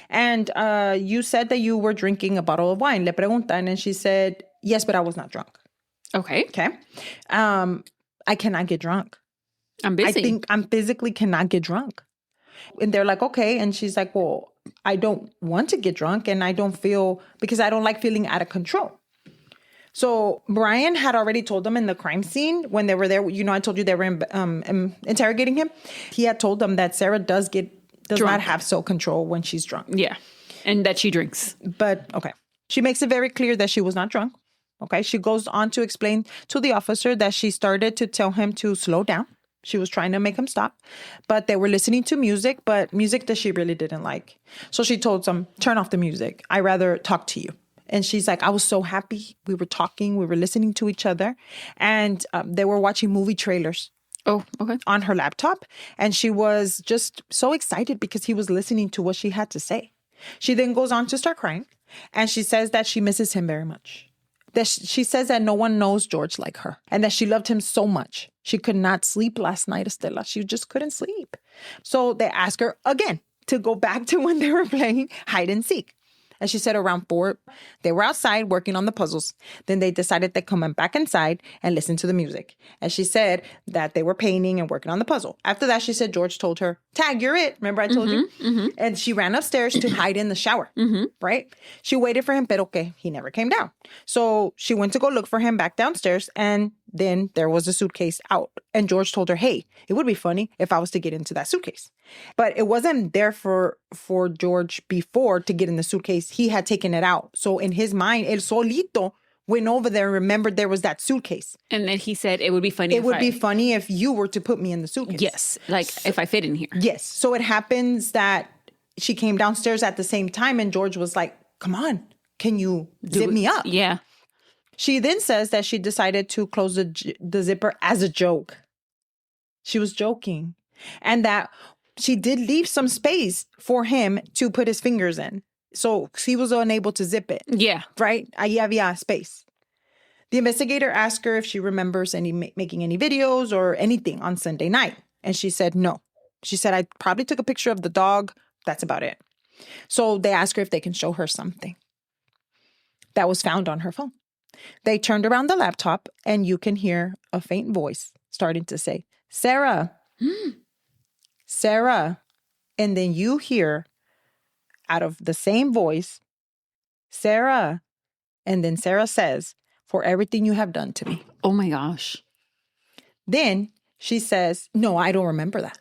And you said that you were drinking a bottle of wine. Le preguntan. And she said, yes, but I was not drunk. Okay. Okay. I cannot get drunk. I'm busy. I think I'm physically cannot get drunk. And they're like, okay. And she's like, well, I don't want to get drunk. And I don't feel, because I don't like feeling out of control. So Brian had already told them in the crime scene when they were there, I told you they were interrogating him. He had told them that Sarah does not have self-control when she's drunk. Yeah. And that she drinks. But, okay. She makes it very clear that she was not drunk. Okay. She goes on to explain to the officer that she started to tell him to slow down. She was trying to make him stop. But they were listening to music, but music that she really didn't like. So she told them, turn off the music. I'd rather talk to you. And she's like, I was so happy. We were talking. We were listening to each other. And they were watching movie trailers. Oh, okay. On her laptop. And she was just so excited because he was listening to what she had to say. She then goes on to start crying. And she says that she misses him very much. That she says that no one knows George like her. And that she loved him so much. She could not sleep last night, Estela. She just couldn't sleep. So they ask her again to go back to when they were playing hide and seek. And she said around 4, they were outside working on the puzzles. Then they decided to come back inside and listen to the music. And she said that they were painting and working on the puzzle. After that, she said George told her, Tag, you're it. Remember I told you? Mm-hmm. And she ran upstairs to hide in the shower, right? She waited for him, pero que he never came down. So she went to go look for him back downstairs. And then there was a suitcase out. And George told her, hey, it would be funny if I was to get into that suitcase. But it wasn't there for George before to get in the suitcase. He had taken it out. So in his mind, el solito went over there and remembered there was that suitcase. And then he said, it would be funny. It would be funny if you were to put me in the suitcase. Yes. Like if I fit in here. Yes. So it happens that she came downstairs at the same time and George was like, come on, can you zip me up? Yeah. She then says that she decided to close the zipper as a joke. She was joking. And that she did leave some space for him to put his fingers in. So he was unable to zip it. Yeah. Right? Ahí había space. The investigator asked her if she remembers making any videos or anything on Sunday night. And she said no. She said, I probably took a picture of the dog. That's about it. So they asked her if they can show her something that was found on her phone. They turned around the laptop and you can hear a faint voice starting to say, Sarah, Sarah. And then you hear out of the same voice, Sarah. And then Sarah says, for everything you have done to me. Oh my gosh. Then she says, no, I don't remember that.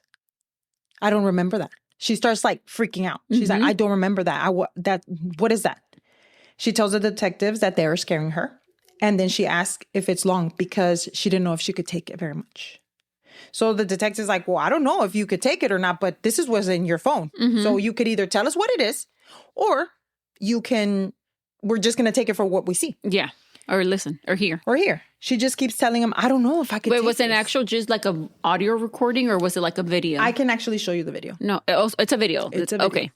I don't remember that. She starts like freaking out. She's like, I don't remember that. What is that? She tells the detectives that they were scaring her. And then she asks if it's long because she didn't know if she could take it very much. So the detective's like, well, I don't know if you could take it or not, but this is what's in your phone. So you could either tell us what it is or we're just going to take it for what we see. Yeah. Or listen or hear. Or hear. She just keeps telling him, I don't know if I could take Wait, was it this. an actual just like a audio recording or was it like a video? I can actually show you the video. No, it's a video. It's a video. Okay.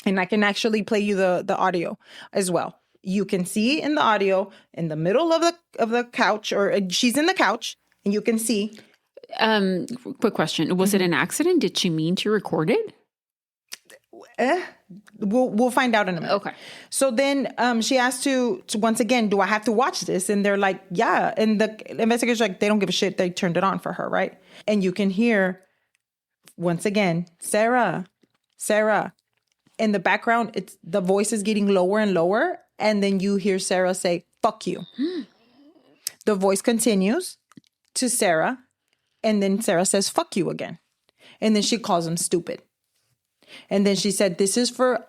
And I can actually play you the audio as well. You can see in the audio in the middle of the couch, or she's in the couch, and you can see. Quick question: was it an accident? Did she mean to record it? We'll find out in a minute. Okay. So then she asked to once again, do I have to watch this? And they're like, yeah. And the investigators are like, they don't give a shit. They turned it on for her, right? And you can hear, once again, Sarah. In the background, it's the voice is getting lower and lower. And then you hear Sarah say, fuck you. The voice continues to Sarah. And then Sarah says, fuck you again. And then she calls him stupid. And then she said, this is for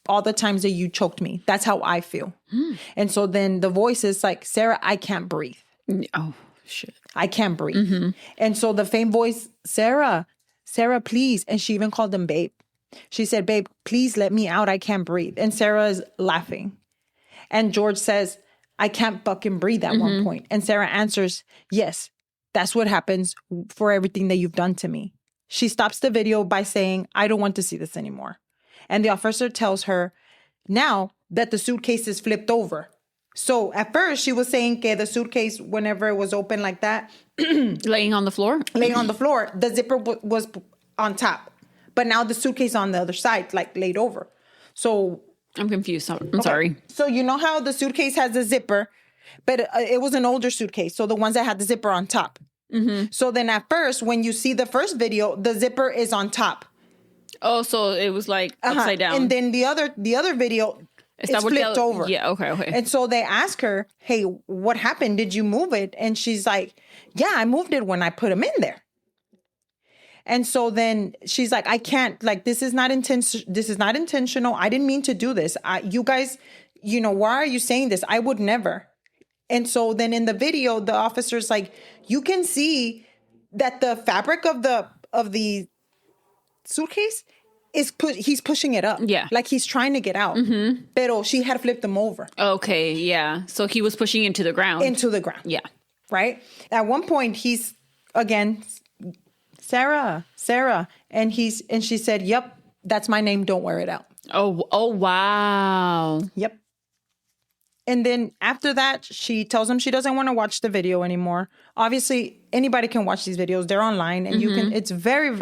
all the times that you choked me. That's how I feel. And so then the voice is like, Sarah, I can't breathe. Oh, shit. I can't breathe. And so the faint voice, Sarah, please. And she even called him babe. She said, babe, please let me out. I can't breathe. And Sarah is laughing. And George says, I can't fucking breathe at one point. And Sarah answers, yes, that's what happens for everything that you've done to me. She stops the video by saying, I don't want to see this anymore. And the officer tells her now that the suitcase is flipped over. So at first she was saying que the suitcase, whenever it was open like that, laying on the floor, the zipper was on top. But now the suitcase on the other side, like laid over. So I'm confused. I'm sorry. So you know how the suitcase has a zipper, but it was an older suitcase. So the ones that had the zipper on top. So then at first, when you see the first video, the zipper is on top. Oh, so it was like upside down. And then the other video is flipped over. Yeah, okay. And so they ask her, hey, what happened? Did you move it? And she's like, yeah, I moved it when I put him in there. And so then she's like, I can't, like, this is not intentional. I didn't mean to do this. You guys, why are you saying this? I would never. And so then in the video, the officer's like, you can see that the fabric of the suitcase he's pushing it up. Yeah. Like he's trying to get out. Pero she had flipped them over. Okay, yeah. So he was pushing into the ground. Yeah. Right? At one point, he's, again, Sarah. And she said, yep, that's my name. Don't wear it out. Oh, wow. Yep. And then after that, she tells him she doesn't want to watch the video anymore. Obviously, anybody can watch these videos. They're online and you can, it's very,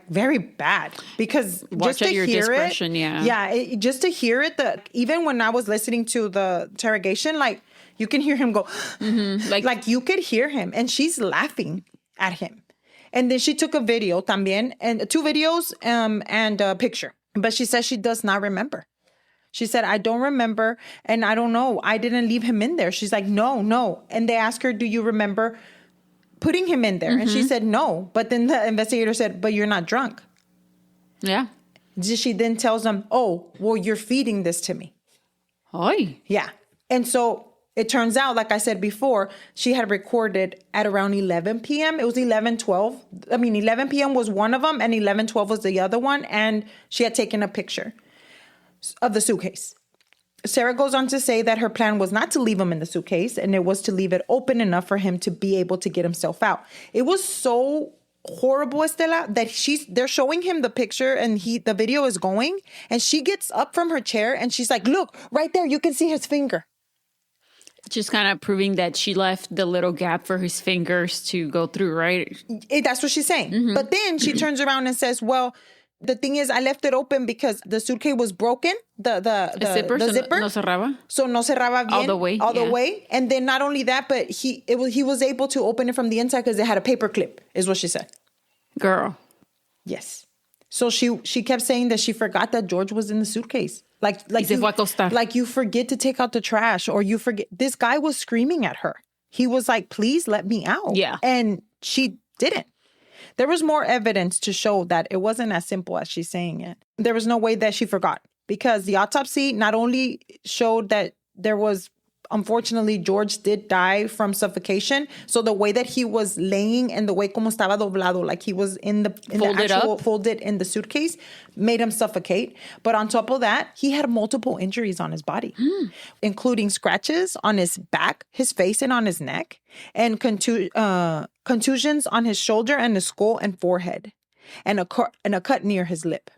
very bad because Watch just to at your hear discretion, it. yeah. Yeah. Just to hear it, even when I was listening to the interrogation, like you can hear him go, like you could hear him and she's laughing at him. And then she took a video también and 2 videos and a picture, but she says she does not remember. She said, I don't remember, and I don't know. I didn't leave him in there. She's like, no. And they asked her, do you remember putting him in there? And she said, no. But then the investigator said, but you're not drunk. Yeah. She then tells them, oh, well, you're feeding this to me. Oy. Yeah. And so it turns out, like I said before, she had recorded at around 11 p.m. It was 11:12. 11 p.m. was one of them, and 11:12 was the other one. And she had taken a picture of the suitcase. Sarah goes on to say that her plan was not to leave him in the suitcase, and it was to leave it open enough for him to be able to get himself out. It was so horrible, Estela, that they're showing him the picture and the video is going, and she gets up from her chair and she's like, look, right there, you can see his finger. Just kind of proving that she left the little gap for his fingers to go through, right? That's what she's saying. But then she turns around and says, well, the thing is, I left it open because the suitcase was broken. The zipper. No cerraba. So no cerraba bien. All the way. And then not only that, but he was able to open it from the inside because it had a paper clip, is what she said. Girl. Yes. So she kept saying that she forgot that George was in the suitcase. Like you forget to take out the trash, or you forget. This guy was screaming at her. He was like, please let me out. Yeah. And she didn't. There was more evidence to show that it wasn't as simple as she's saying it. There was no way that she forgot, because the autopsy not only showed that there was, unfortunately, George did die from suffocation. So the way that he was laying and the way como estaba doblado, like he was folded in the suitcase, made him suffocate. But on top of that, he had multiple injuries on his body, including scratches on his back, his face, and on his neck, and contusions on his shoulder and his skull and forehead, and a cut near his lip.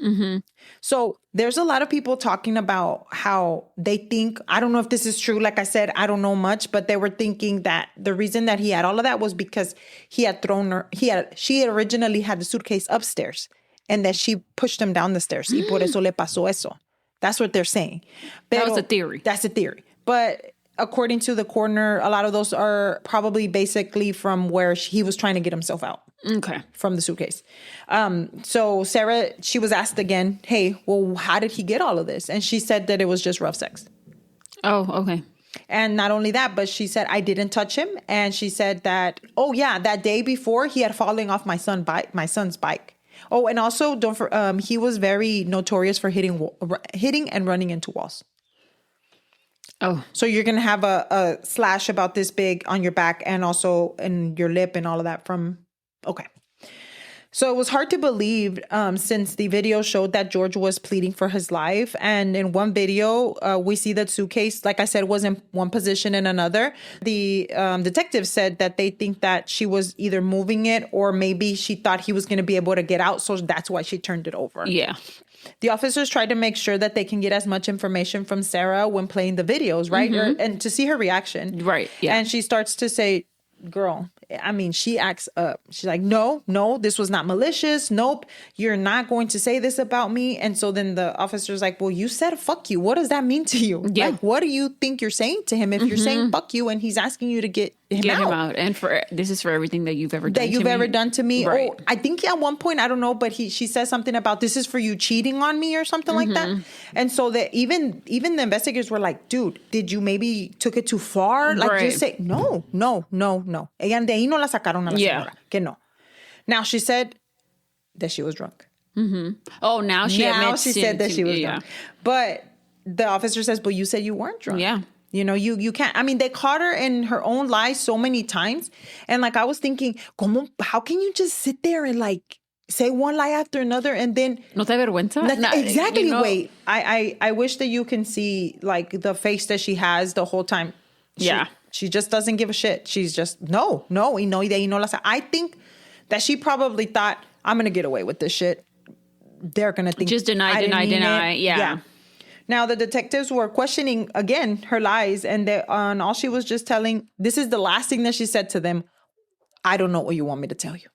So there's a lot of people talking about how they think, I don't know if this is true. Like I said, I don't know much, but they were thinking that the reason that he had all of that was because she had originally had the suitcase upstairs and that she pushed him down the stairs. Y por eso le pasó eso. That's what they're saying. That was a theory. That's a theory. But according to the coroner, a lot of those are probably basically from where he was trying to get himself out. Okay. From the suitcase. So Sarah, she was asked again, hey, well, how did he get all of this? And she said that it was just rough sex. Oh, okay. And not only that, but she said, I didn't touch him. And she said that, that day before he had fallen off my son's bike. Oh, and also he was very notorious for hitting and running into walls. Oh. So you're going to have a slash about this big on your back and also in your lip and all of that okay. So it was hard to believe since the video showed that George was pleading for his life. And in one video, we see that suitcase, like I said, was in one position and another. The detective said that they think that she was either moving it or maybe she thought he was going to be able to get out. So that's why she turned it over. Yeah. The officers tried to make sure that they can get as much information from Sarah when playing the videos, right? And to see her reaction. Right. Yeah. And she starts to say, girl, I mean, she acts up. She's like, no, this was not malicious. Nope. You're not going to say this about me. And so then the officer's like, well, you said fuck you. What does that mean to you? Yeah. Like, what do you think you're saying to him if you're saying fuck you and he's asking you to get him out? And this is for everything that you've ever done to me. Right. Oh, I think at one point, I don't know, but she says something about this is for you cheating on me or something like that. And so that even the investigators were like, dude, did you maybe took it too far? Like just say, no. Ella de ahí no la sacaron a la señora. Que no. Now she said that she was drunk. Oh, now she said that she was drunk. But the officer says, but you said you weren't drunk. Yeah. You know, you can't. I mean, they caught her in her own lies so many times. And like, I was thinking, how can you just sit there and like say one lie after another and then... ¿No te avergüenza? Exactly. You know? Wait, I wish that you can see like the face that she has the whole time. She just doesn't give a shit. She's just, no. Y no, y de ahí no la sa-. I think that she probably thought, I'm going to get away with this shit. They're going to think... Just deny. Yeah. Now, the detectives were questioning, again, her lies. And all she was just telling, this is the last thing that she said to them. I don't know what you want me to tell you.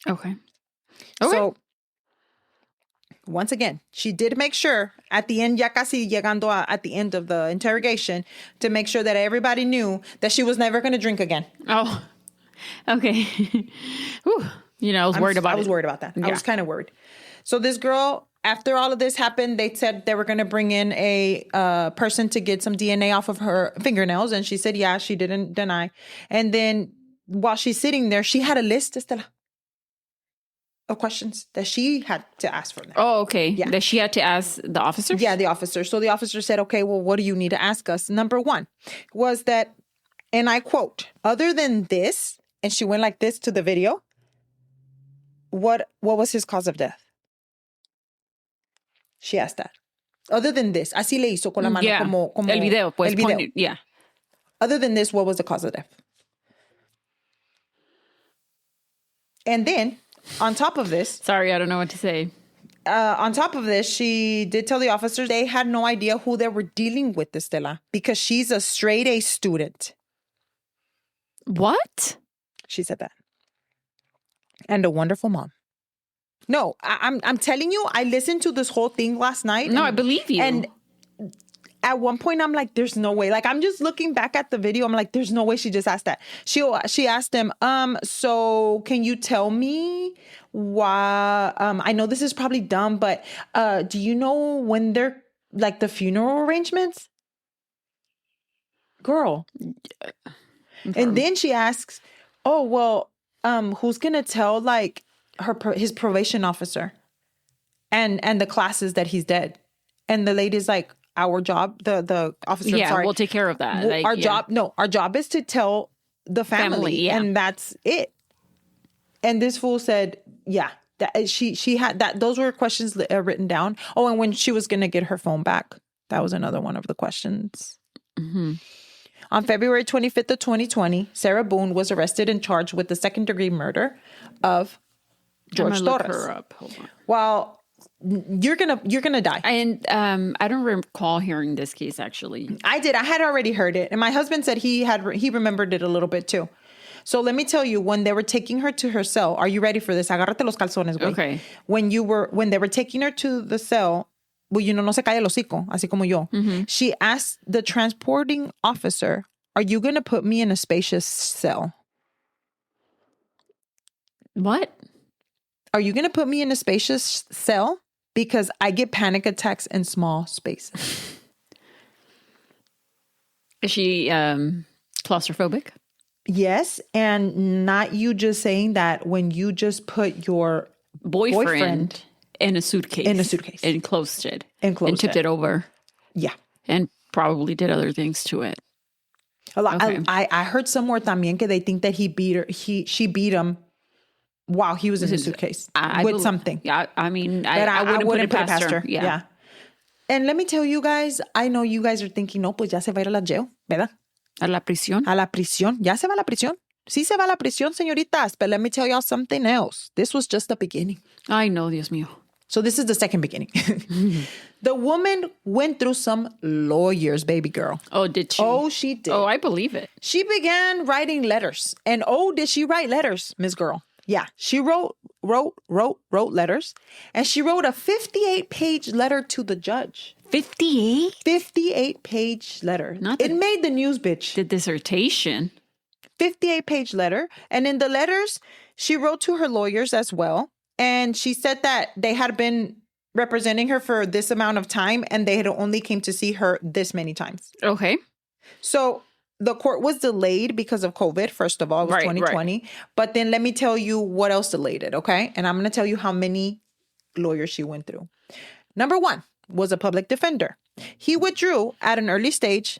Okay. So, once again, she did make sure at the end, ya casi llegando at the end of the interrogation, to make sure that everybody knew that she was never going to drink again. Oh, okay. Whew. You know, I was worried about that. Yeah. I was kind of worried. So this girl... After all of this happened, they said they were going to bring in a person to get some DNA off of her fingernails. And she said, yeah, she didn't deny. And then while she's sitting there, she had a list, Estela, of questions that she had to ask for them. Oh, okay. Yeah. That she had to ask the officers? Yeah, the officer. So the officer said, okay, well, what do you need to ask us? Number one was that, and I quote, other than this, and she went like this to the video, what was his cause of death? She asked that. Other than this, así le hizo con la mano como el video, pues. El video. Yeah. Other than this, what was the cause of death? And then, on top of this... Sorry, I don't know what to say. On top of this, she did tell the officers they had no idea who they were dealing with, Estela, because she's a straight A student. What? She said that. And a wonderful mom. No, I'm telling you, I listened to this whole thing last night. No, I believe you. And at one point, I'm like, there's no way. Like, I'm just looking back at the video. I'm like, there's no way she just asked that. She asked him, so can you tell me why, I know this is probably dumb, but do you know when they're, like, the funeral arrangements? Girl. And then she asks, oh, well, who's going to tell, like, his probation officer and the classes that he's dead? And the lady's like, our job, the officer, we'll take care of that. Well, our job is to tell the family and that's it. And this fool said, yeah, that she had that. Those were questions written down. Oh, and when she was going to get her phone back, that was another one of the questions. Mm-hmm. On February 25th of 2020, Sarah Boone was arrested and charged with the second-degree murder of Jorge Torres. Look her up. Hold on. Well, you're gonna die. And I don't recall hearing this case actually. I did. I had already heard it, and my husband said he remembered it a little bit too. So let me tell you, when they were taking her to her cell, are you ready for this? Agárrate los calzones, güey. Okay. When they were taking her to the cell, well, no se cae el hocico, así como yo. She asked the transporting officer, "Are you going to put me in a spacious cell?" What? Are you going to put me in a spacious cell? Because I get panic attacks in small spaces. Is she claustrophobic? Yes, and not you just saying that when you just put your Boyfriend in a suitcase. And closed it. And tipped it over. Yeah. And probably did other things to it. A lot. Okay. I heard somewhere también que they think that she beat him while he was in the suitcase with something. Yeah, I mean, I wouldn't put it past her. Yeah. And let me tell you guys, I know you guys are thinking, no, pues ya se va a ir a la jail, ¿verdad? A la prisión. A la prisión. Ya se va a la prisión. Sí se va a la prisión, señoritas. But let me tell y'all something else. This was just the beginning. I know, Dios mío. So this is the second beginning. The woman went through some lawyers, baby girl. Oh, did she? Oh, she did. Oh, I believe it. She began writing letters. And oh, did she write letters, Miss Girl? Yeah, she wrote letters. And she wrote a 58-page letter to the judge. 58? 58-page letter. It made the news, bitch. The dissertation. 58-page letter. And in the letters, she wrote to her lawyers as well. And she said that they had been representing her for this amount of time and they had only came to see her this many times. Okay. So the court was delayed because of COVID, first of all. It was 2020. Right. But then let me tell you what else delayed it, okay? And I'm going to tell you how many lawyers she went through. Number one was a public defender. He withdrew at an early stage,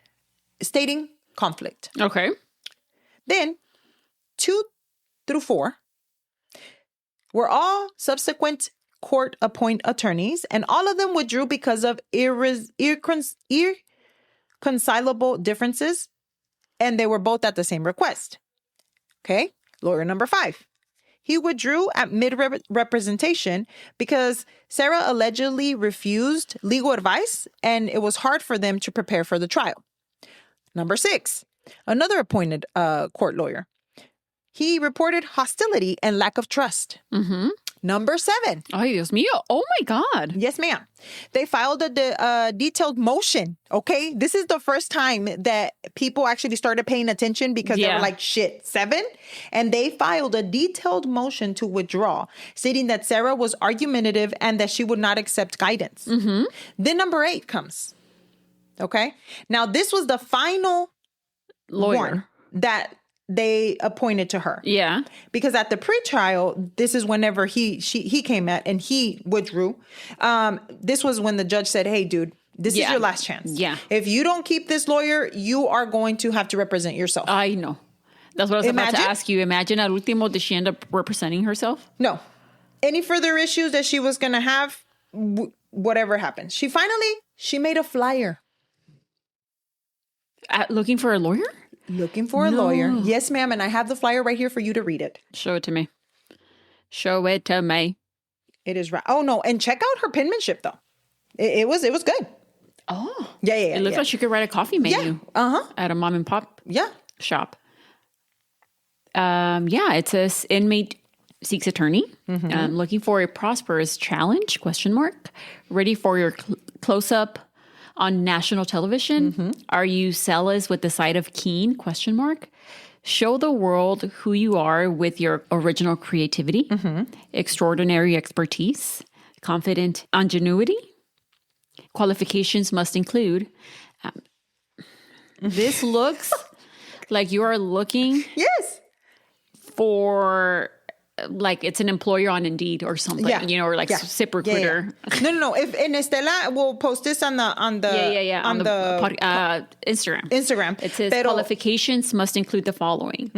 stating conflict. Okay. Then 2 through 4 were all subsequent court-appointed attorneys, and all of them withdrew because of irreconcilable differences, and they were both at the same request. Okay, lawyer number 5. He withdrew at mid-representation because Sarah allegedly refused legal advice, and it was hard for them to prepare for the trial. Number 6, another appointed court lawyer. He reported hostility and lack of trust. Mm-hmm. Number 7. Ay, Dios mío. Oh, my God. Yes, ma'am. They filed a detailed motion, okay? This is the first time that people actually started paying attention because they were like, shit, 7? And they filed a detailed motion to withdraw, stating that Sarah was argumentative and that she would not accept guidance. Mm-hmm. Then number 8 comes, okay? Now, this was the final lawyer one that they appointed to her. Yeah. Because at the pretrial, this is whenever he came at and he withdrew. This was when the judge said, hey, dude, this is your last chance. Yeah. If you don't keep this lawyer, you are going to have to represent yourself. I know. That's what I was about to ask you. Imagine al último, did she end up representing herself? No. Any further issues that she was going to have, whatever happened. She made a flyer. Looking for a lawyer? Looking for a lawyer. Yes, ma'am. And I have the flyer right here for you to read it. Show it to me. Show it to me. It is right. Oh, no. And check out her penmanship, though. It was good. Oh. Yeah. It looks like she could write a coffee menu. Yeah. At a mom and pop shop. It says inmate seeks attorney. Mm-hmm. Looking for a prosperous challenge, ? Ready for your close-up on national television. Mm-hmm. Are you zealous with the side of keen? ? Show the world who you are with your original creativity, extraordinary expertise, confident ingenuity. Qualifications must include. This looks like you are looking for like it's an employer on Indeed or something, or like ZipRecruiter. Yeah. No. If in Estela, we'll post this on the Instagram. It says qualifications must include the following: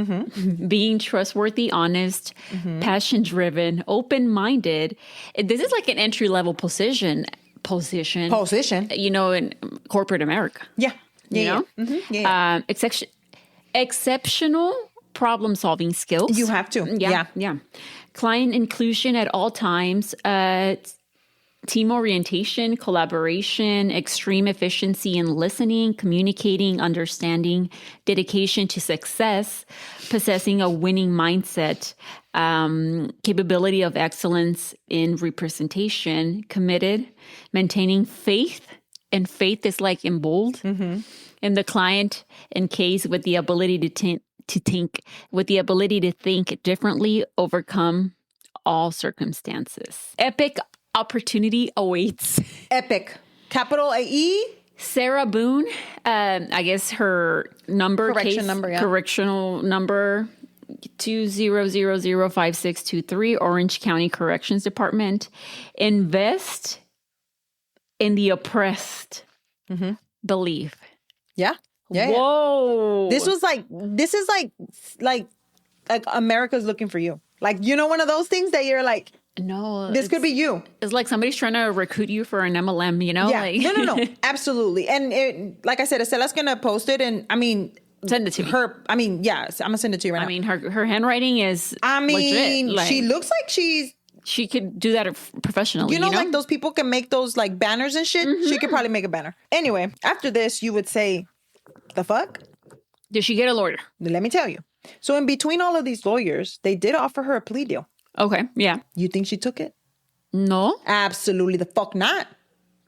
being trustworthy, honest, passion-driven, open-minded. This is like an entry-level position. In corporate America. Exceptional problem-solving skills. You have to. Yeah. Client inclusion at all times. team orientation, collaboration, extreme efficiency in listening, communicating, understanding, dedication to success, possessing a winning mindset, capability of excellence in representation, committed, maintaining faith. And faith is like in bold. In the client, in case with the ability to think differently, overcome all circumstances. Epic opportunity awaits. Epic. Capital AE. Sarah Boone, I guess her correctional number 200005623, Orange County Corrections Department. Invest in the oppressed. Believe. Yeah. Whoa. This is like America's looking for you. Like, you know, one of those things that you're like, no, this could be you. It's like somebody's trying to recruit you for an MLM, you know? Yeah. Like, No. Absolutely. And like I said, Estela's going to post it. And I mean, send it to me. Yes, I'm going to send it to you right now. I mean, her handwriting is legit. Like, she looks like she could do that professionally. You know, like those people can make those like banners and shit. She could probably make a banner. Anyway, after this, you would say, the fuck? Did she get a lawyer? Let me tell you. So in between all of these lawyers, they did offer her a plea deal. Okay, yeah. You think she took it? No. Absolutely the fuck not.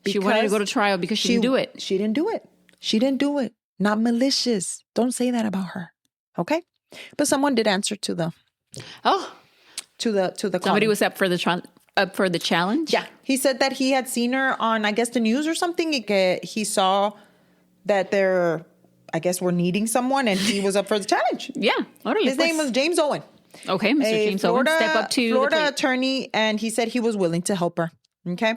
She wanted to go to trial because she didn't do it. She didn't do it. She didn't do it. Not malicious. Don't say that about her. Okay? But someone did answer to the somebody was up for the challenge. Yeah, he said that he had seen her on, I guess, the news or something. He saw that they're, I guess, were needing someone, and he was up for the challenge. Yeah, his name was James Owen. Okay, Mr. James Owen, step up to Florida attorney, and he said he was willing to help her. Okay,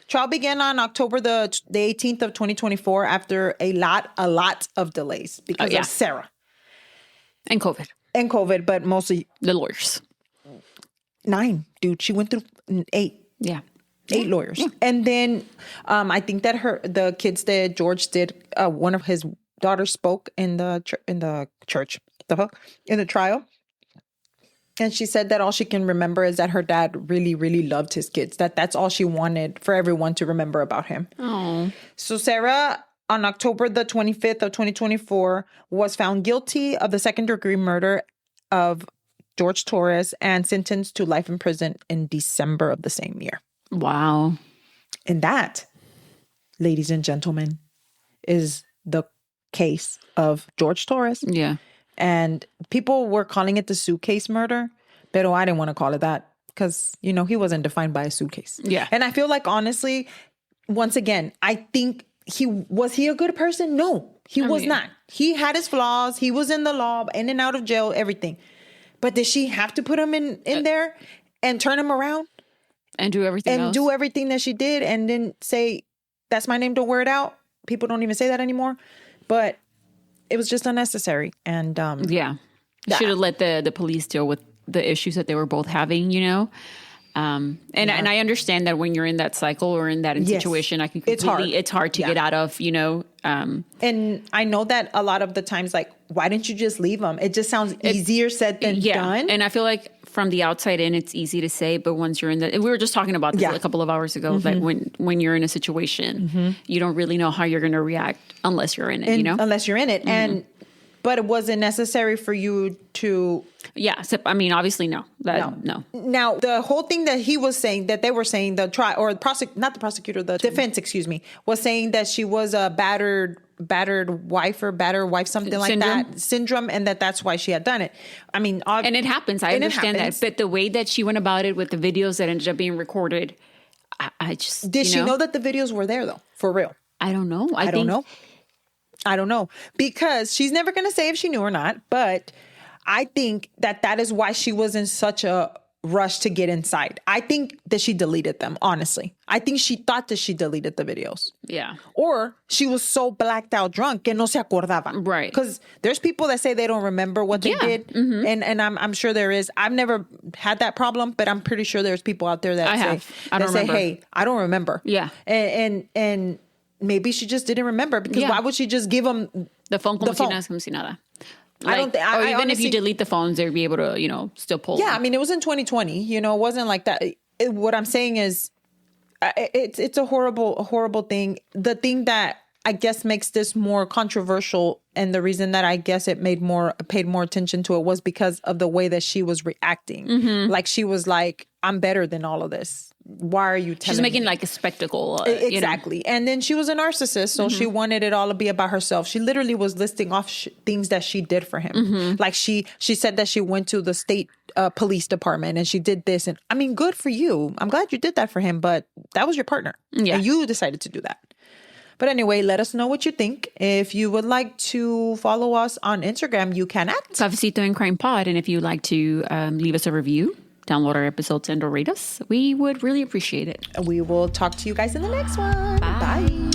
trial began on October the 18th of 2024 after a lot of delays because of Sarah and COVID, but mostly the lawyers. 9, dude. She went through 8. Yeah. 8 lawyers. Yeah. And then I think that the kids that George did, one of his daughters spoke in the church, in the trial. And she said that all she can remember is that her dad really, really loved his kids. That's all she wanted for everyone to remember about him. Oh. So Sarah, on October the 25th of 2024, was found guilty of the second-degree murder of Jorge Torres and sentenced to life in prison in December of the same year. Wow. And that, ladies and gentlemen, is the case of Jorge Torres. Yeah. And people were calling it the suitcase murder, but I didn't want to call it that because, you know, he wasn't defined by a suitcase. Yeah. And I feel like, honestly, once again, I think was he a good person? No, he was not. He had his flaws. He was in the law, in and out of jail, everything. But did she have to put him in there and turn him around? And do everything else? And do everything that she did and then say, that's my name, don't wear it out. People don't even say that anymore. But it was just unnecessary. And should have let the police deal with the issues that they were both having, you know? And I understand that when you're in that cycle or in that situation, I can completely, it's hard to get out of, you know. And I know that a lot of the times, like, why didn't you just leave them? It just sounds easier said than done. And I feel like from the outside in, it's easy to say, but once you're in we were just talking about this a couple of hours ago, that when you're in a situation, you don't really know how you're going to react unless you're in it, you know? Unless you're in it. But it wasn't necessary for you to... Yeah. So, I mean, obviously, no. No. Now, the whole thing that he was saying, that they were saying, the defense, excuse me, was saying that she was a battered wife, something like that, syndrome, and that's why she had done it. I mean... and it happens. I understand that. But the way that she went about it with the videos that ended up being recorded, I just... Did she know that the videos were there, though? For real? I don't know. I don't know. Because she's never going to say if she knew or not. But I think that is why she was in such a rush to get inside. I think that she deleted them, honestly. I think she thought that she deleted the videos. Yeah. Or she was so blacked out drunk que no se acordaba. Right. Because there's people that say they don't remember what they did. And I'm sure there is. I've never had that problem, but I'm pretty sure there's people out there that say, hey, I don't remember. Yeah. And maybe she just didn't remember because why would she just give them the phone? Como si nada. Like, I don't think, or even honestly, if you delete the phones, they'd be able to, you know, still pull. Yeah, them. I mean, it was in 2020. You know, it wasn't like that. What I'm saying is, It's a horrible thing. The thing that I guess makes this more controversial, and the reason that I guess it paid more attention to it was because of the way that she was reacting. Like she was like, "I'm better than all of this. Why are you telling me?" She's making like a spectacle. Exactly. You know? And then she was a narcissist, so she wanted it all to be about herself. She literally was listing off things that she did for him. Like she said that she went to the state police department and she did this. And I mean, good for you. I'm glad you did that for him, but that was your partner. Yeah. And you decided to do that. But anyway, let us know what you think. If you would like to follow us on Instagram, you can at Cafecito and Crime Pod. And if you'd like to leave us a review, download our episodes and or rate us, we would really appreciate it. We will talk to you guys in the next one. Bye. Bye.